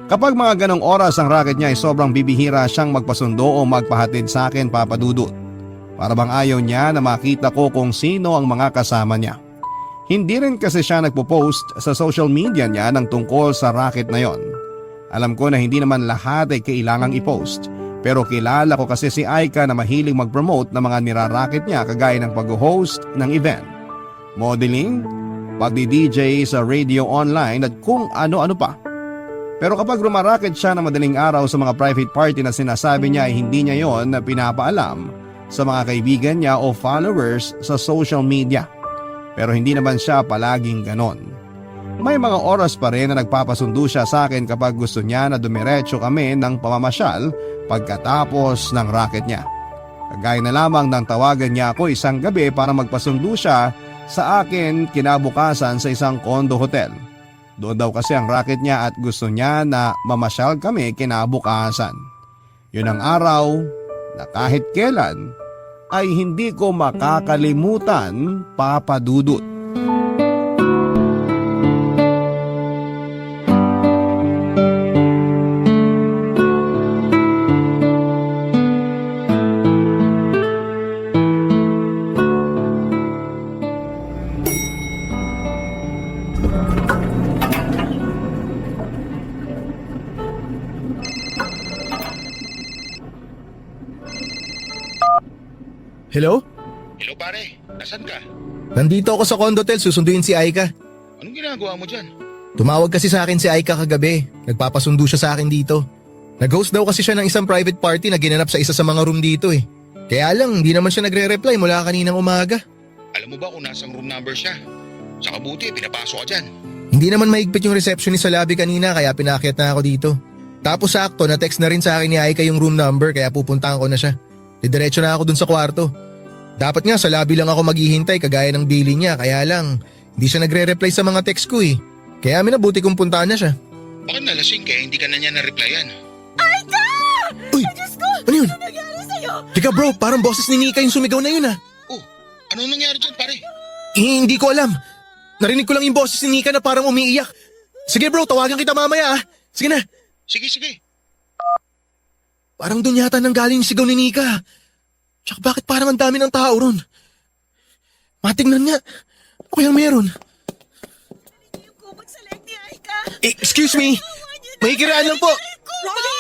Kapag mga ganong oras ang racket niya ay sobrang bibihira siyang magpasundo o magpahatid sa akin, papadudot. Para bang ayaw niya na makita ko kung sino ang mga kasama niya. Hindi rin kasi siya nagpo-post sa social media niya ng tungkol sa racket na yon. Alam ko na hindi naman lahat ay kailangang i-post. Pero kilala ko kasi si Aika na mahilig mag-promote ng mga niraracket niya kagaya ng pag-host ng event, modeling, pagdi-DJ sa radio online at kung ano-ano pa. Pero kapag rumaracket siya ng madaling araw sa mga private party na sinasabi niya ay hindi niya yon na pinapaalam sa mga kaibigan niya o followers sa social media. Pero hindi naman siya palaging ganon. May mga oras pa rin na nagpapasundo siya sa akin kapag gusto niya na dumiretso kami ng pamamasyal pagkatapos ng racket niya. Kagaya na lamang nang tawagan niya ako isang gabi para magpasundo siya sa akin kinabukasan sa isang condo hotel. Doon daw kasi ang racket niya at gusto niya na mamasyal kami kinabukasan. Yun ang araw na kahit kailan ay hindi ko makakalimutan, papadudot. Hello? Hello pare, nasan ka? Nandito ako sa Condotel, susunduin si Aika. Anong ginagawa mo dyan? Tumawag kasi sa akin si Aika kagabi. Nagpapasundo siya sa akin dito. Nag-host daw kasi siya ng isang private party na ginanap sa isa sa mga room dito eh. Kaya lang, hindi naman siya nagre-reply mula kaninang umaga. Alam mo ba kung nasang room number siya? Sa kabuti, pinapasok ka dyan. Hindi naman mahigpit yung receptionist sa lobby kanina kaya pinakyat na ako dito. Tapos sakto, na-text na rin sa akin ni Aika yung room number kaya pupuntahan ko na siya. Didiretso na ako dun sa kwarto. Dapat nga sa lobby lang ako maghihintay kagaya ng billing niya kaya lang hindi siya nagre-reply sa mga text ko eh. Kaya minabuti kong puntahan na siya. Bakit nalasing kaya hindi ka na niya na-replyan? Uy! Ano yun? Nangyari sa'yo? Teka bro, parang boses ni Nika yung sumigaw na yun ah. Oh, ano nangyari dyan pare? Hindi ko alam. Narinig ko lang yung boses ni Nika na parang umiiyak. Sige bro, tawagan kita mamaya ah. Sige na. Sige. Parang dun yata nanggaling yung sigaw ni Nika. Tsaka bakit parang ang dami ng tao ron? Matingnan nga. Ano kayang meron? Excuse me. Makikiraan lang po.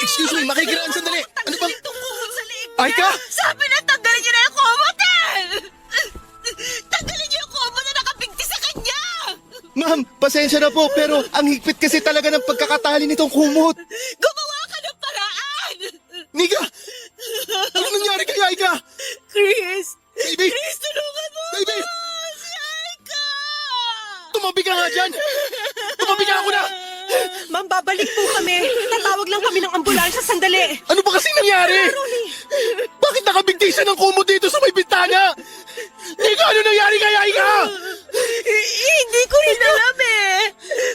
Excuse me, makikiraan sandali. Ano bang... Aika? Sabi na tanggalin niyo na yung komotel! Tanggalin niyo yung komot na nakabigti sa kanya! Ma'am, pasensya na po pero ang higpit kasi talaga ng pagkakatali nitong kumot. Gumawa ka ng paraan! Nika! Anong nangyari kay Aika? Chris! Baby! Chris, tulungan mo! Baby! Si Aika! Tumabi ka nga dyan! Tumabi ka ako na! Ma'am, babalik po kami. Tatawag lang kami ng ambulansya sandali. Ano ba kasi nangyari? Bakit nakabigti siya ng kumot dito sa may bintana? Nika, ano nangyari kay Aika? Hindi ko rin alam eh.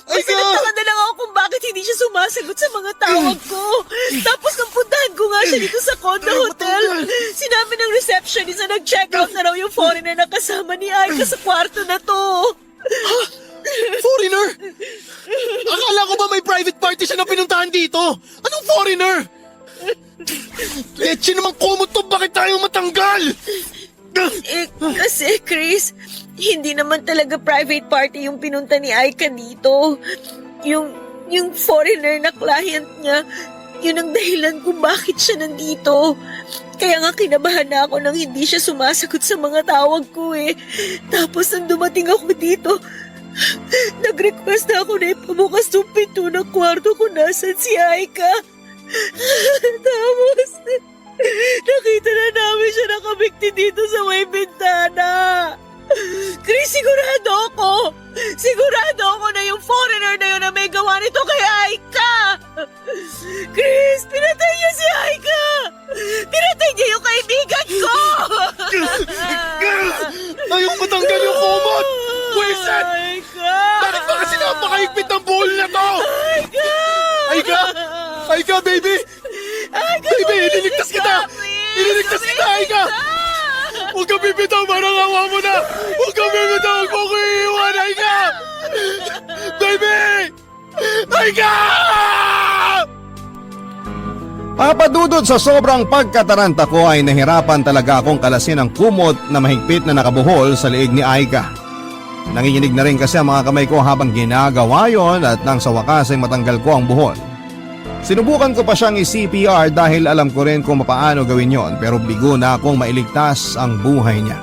Basta Aika! nagtaka na lang ako kung bakit hindi siya sumasagot sa mga tawag ko. Tapos nung puntahan ko nga siya dito sa condo hotel, sinabi ng receptionist na nag-check out na raw yung foreigner na kasama ni Aika sa kwarto na to. Foreigner? Akala ko ba may private party siya na pinuntahan dito? Anong foreigner? Leche namang kumot to, bakit tayo matanggal? Kasi Chris, hindi naman talaga private party yung pinunta ni Aika dito. Yung foreigner na client niya, yun ang dahilan kung bakit siya nandito. Kaya nga kinabahan na ako nang hindi siya sumasagot sa mga tawag ko eh. Tapos nang dumating ako dito, nag-request na ako na ipabukas yung pinto ng kwarto kung nasan si Aika. Tapos, nakita na namin siya nakabikti dito sa may bintana. Chris, sigurado ako na yung foreigner na yun na may gawa nito kay Aika. Chris, pinatay niya si Aika. Pinatay niya yung kaibigan ko. Ayaw matanggal yung kumot! Wiset! Aika! Bakit ba kasi napakahigpit ng buhol na to? Aika! Aika! Aika, baby! Aika, Baby, iniligtas kita! Iniligtas kita, Aika! Huwag ka bibitaw, parang awa mo na! Huwag ka bibitaw, huwag mo ko iiwan, Aika! Baby! Aika! Papadudod sa sobrang pagkataranta ko ay nahirapan talaga akong kalasin ang kumot na mahigpit na nakabuhol sa liig ni Aika. Nanginginig na rin kasi ang mga kamay ko habang ginagawa yon at nang sa wakas ay matanggal ko ang buhol. Sinubukan ko pa siyang i-CPR dahil alam ko rin kung paano gawin yon pero bigo na akong mailigtas ang buhay niya.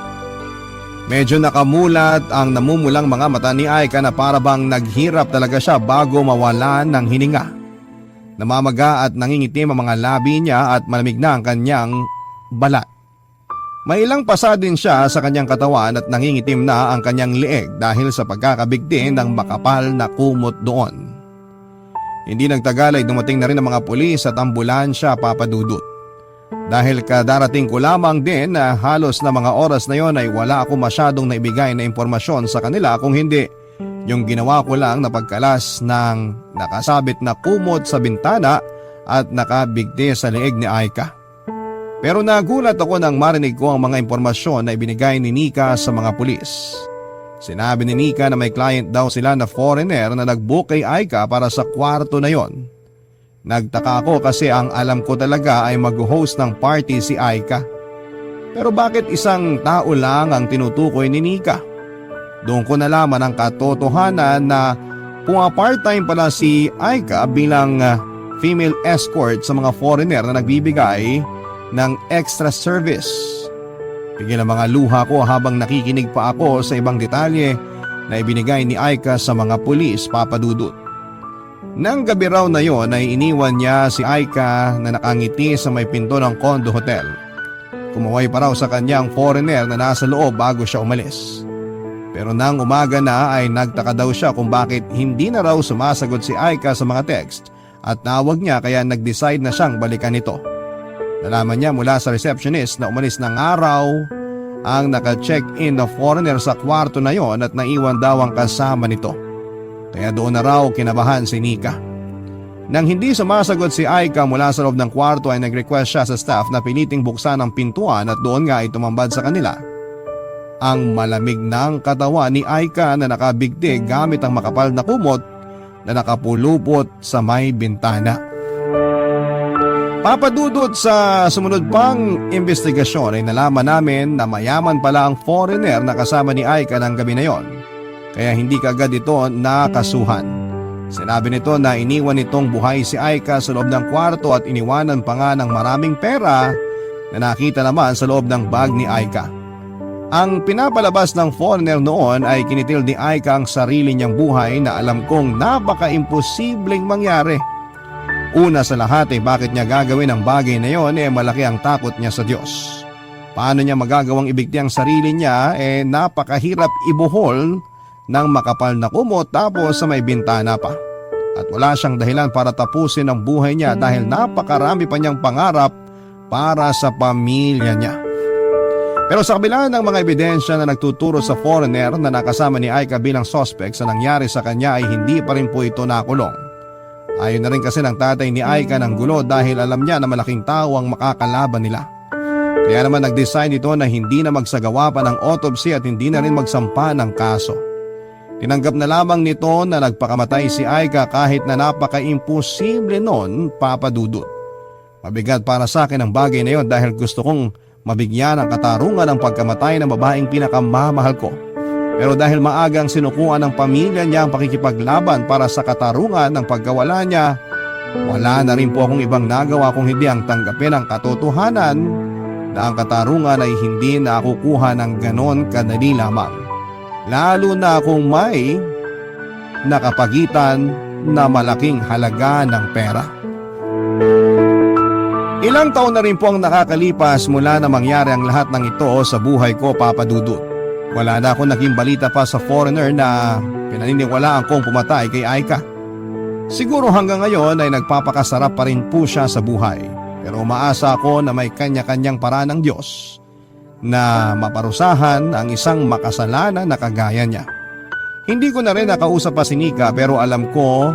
Medyo nakamulat ang namumulang mga mata ni Aika na para bang naghirap talaga siya bago mawalan ng hininga. Namamaga at nangingitim ang mga labi niya at malamig na ang kanyang balat. May ilang pasa din siya sa kanyang katawan at nangingitim na ang kanyang leeg dahil sa pagkakabigti ng makapal na kumot doon. Hindi nagtagal ay dumating na rin ang mga pulis at ambulansya, Papadudut. Dahil kadarating ko lamang din na halos na mga oras na yon ay wala ako masyadong naibigay na impormasyon sa kanila kung hindi yung ginawa ko lang na pagkalas ng nakasabit na kumot sa bintana at nakabigti sa leeg ni Aika. Pero nagulat ako nang marinig ko ang mga impormasyon na ibinigay ni Nika sa mga pulis. Sinabi ni Nika na may client daw sila na foreigner na nag-book kay Aika para sa kwarto na yon. Nagtaka ako kasi ang alam ko talaga ay mag-host ng party si Aika. Pero bakit isang tao lang ang tinutukoy ni Nika? Doon ko nalaman ang katotohanan na part-time pala si Aika bilang female escort sa mga foreigner na nagbibigay ng extra service. Pigil ang mga luha ko habang nakikinig pa ako sa ibang detalye na ibinigay ni Aika sa mga pulis, Papa Dudut. Nang gabi raw na yon ay iniwan niya si Aika na nakangiti sa may pinto ng condo hotel. Kumuhay pa raw sa kanya ang foreigner na nasa loob bago siya umalis. Pero nang umaga na ay nagtaka daw siya kung bakit hindi na raw sumasagot si Aika sa mga text at tawag niya kaya nag-decide na siyang balikan ito. Nalaman niya mula sa receptionist na umalis ng araw ang naka-check-in na foreigner sa kwarto na yon at naiwan daw ang kasama nito. Kaya doon na raw kinabahan si Nika. Nang hindi sumasagot si Aika mula sa loob ng kwarto ay nag-request siya sa staff na piliting buksan ang pintuan at doon nga ay tumambad sa kanila ang malamig ng katawan ni Aika na nakabigti gamit ang makapal na kumot na nakapulupot sa may bintana. Papadudot sa sumunod pang investigasyon ay nalaman namin na mayaman pala ang foreigner na kasama ni Aika ng gabi na yon. Kaya hindi kaagad ito nakasuhan. Sinabi nito na iniwan nitong buhay si Aika sa loob ng kwarto at iniwanan pa nga ng maraming pera na nakita naman sa loob ng bag ni Aika. Ang pinapalabas ng foreigner noon ay kinitil ni Aika ang sarili niyang buhay na alam kong napaka-imposibleng mangyari. Una sa lahat ay bakit niya gagawin ang bagay na yon malaki ang takot niya sa Diyos. Paano niya magagawang ibigti ang sarili niya napakahirap ibuhol ng makapal na kumot tapos sa may bintana pa. At wala siyang dahilan para tapusin ang buhay niya dahil napakarami pa niyang pangarap para sa pamilya niya. Pero sa kabila ng mga ebidensya na nagtuturo sa foreigner na nakasama ni Aika bilang suspect sa nangyari sa kanya ay hindi pa rin po ito nakulong. Ayon na rin kasi ng tatay ni Aika ng gulo dahil alam niya na malaking tao ang makakalaban nila. Kaya naman nag-decide ito na hindi na magsagawa pa ng autopsy at hindi na rin magsampa ng kaso. Tinanggap na lamang nito na nagpakamatay si Aika kahit na napaka-imposible noon, Papa Dudut. Mabigat para sa akin ang bagay na yon dahil gusto kong mabigyan ng katarungan ang pagkamatay ng babaeng pinakamamahal ko. Pero dahil maagang sinukuan ng pamilya niya ang pakikipaglaban para sa katarungan ng pagkawala niya, wala na rin po akong ibang nagawa kung hindi ang tanggapin ang katotohanan na ang katarungan ay hindi nakukuha ng ganon kadali lamang. Lalo na kung may nakapagitan na malaking halaga ng pera. Ilang taon na rin po ang nakakalipas mula na mangyari ang lahat ng ito sa buhay ko, Papa Dudut. Wala na akong naging balita pa sa foreigner na pinaniniwalaan kong pumatay kay Aika. Siguro hanggang ngayon ay nagpapakasarap pa rin po siya sa buhay. Pero umaasa ako na may kanya-kanyang paraan ng Diyos na maparusahan ang isang makasalanan na kagaya niya. Hindi ko na rin nakausap pa si Nika pero alam ko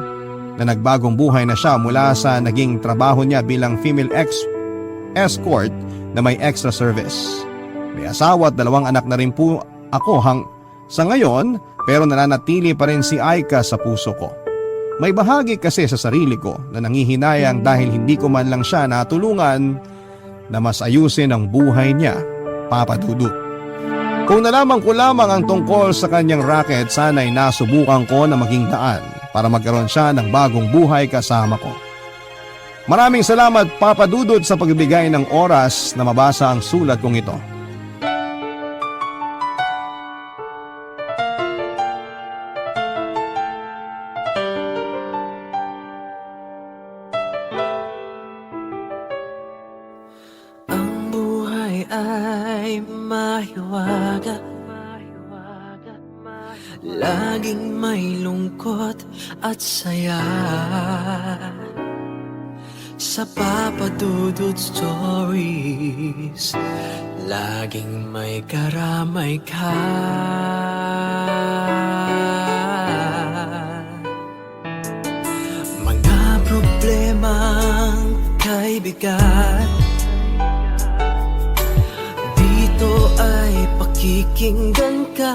na nagbagong buhay na siya mula sa naging trabaho niya bilang female escort na may extra service. May asawa at 2 anak na rin po ako sa ngayon pero nananatili pa rin si Aika sa puso ko. May bahagi kasi sa sarili ko na nangihinayang dahil hindi ko man lang siya natulungan na mas ayusin ang buhay niya, Papa Dudut. Kung nalaman ko lamang ang tungkol sa kanyang racket, sana'y nasubukan ko na maging daan para magkaroon siya ng bagong buhay kasama ko. Maraming salamat, Papa Dudut, sa pagbibigay ng oras na mabasa ang sulat kong ito. Laging may lungkot at saya sa Papa Dudut Stories. Laging may karamay ka. Mga problemang kaibigan dito ay pakikinggan ka.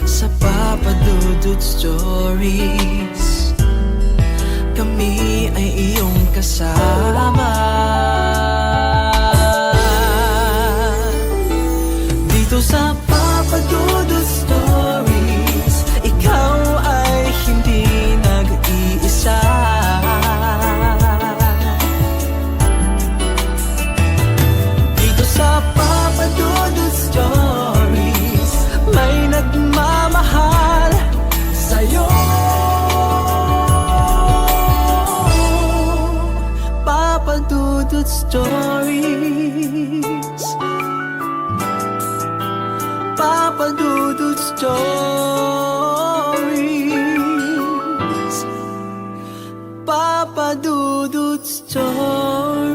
Sa Papa Dudut Stories, kami ay iyong kasama. Dito sa Papa Dudut Stories, ikaw ay hindi nag-iisa. Dudut Stories. Papa Dudut Stories. Papa Dudut Stories.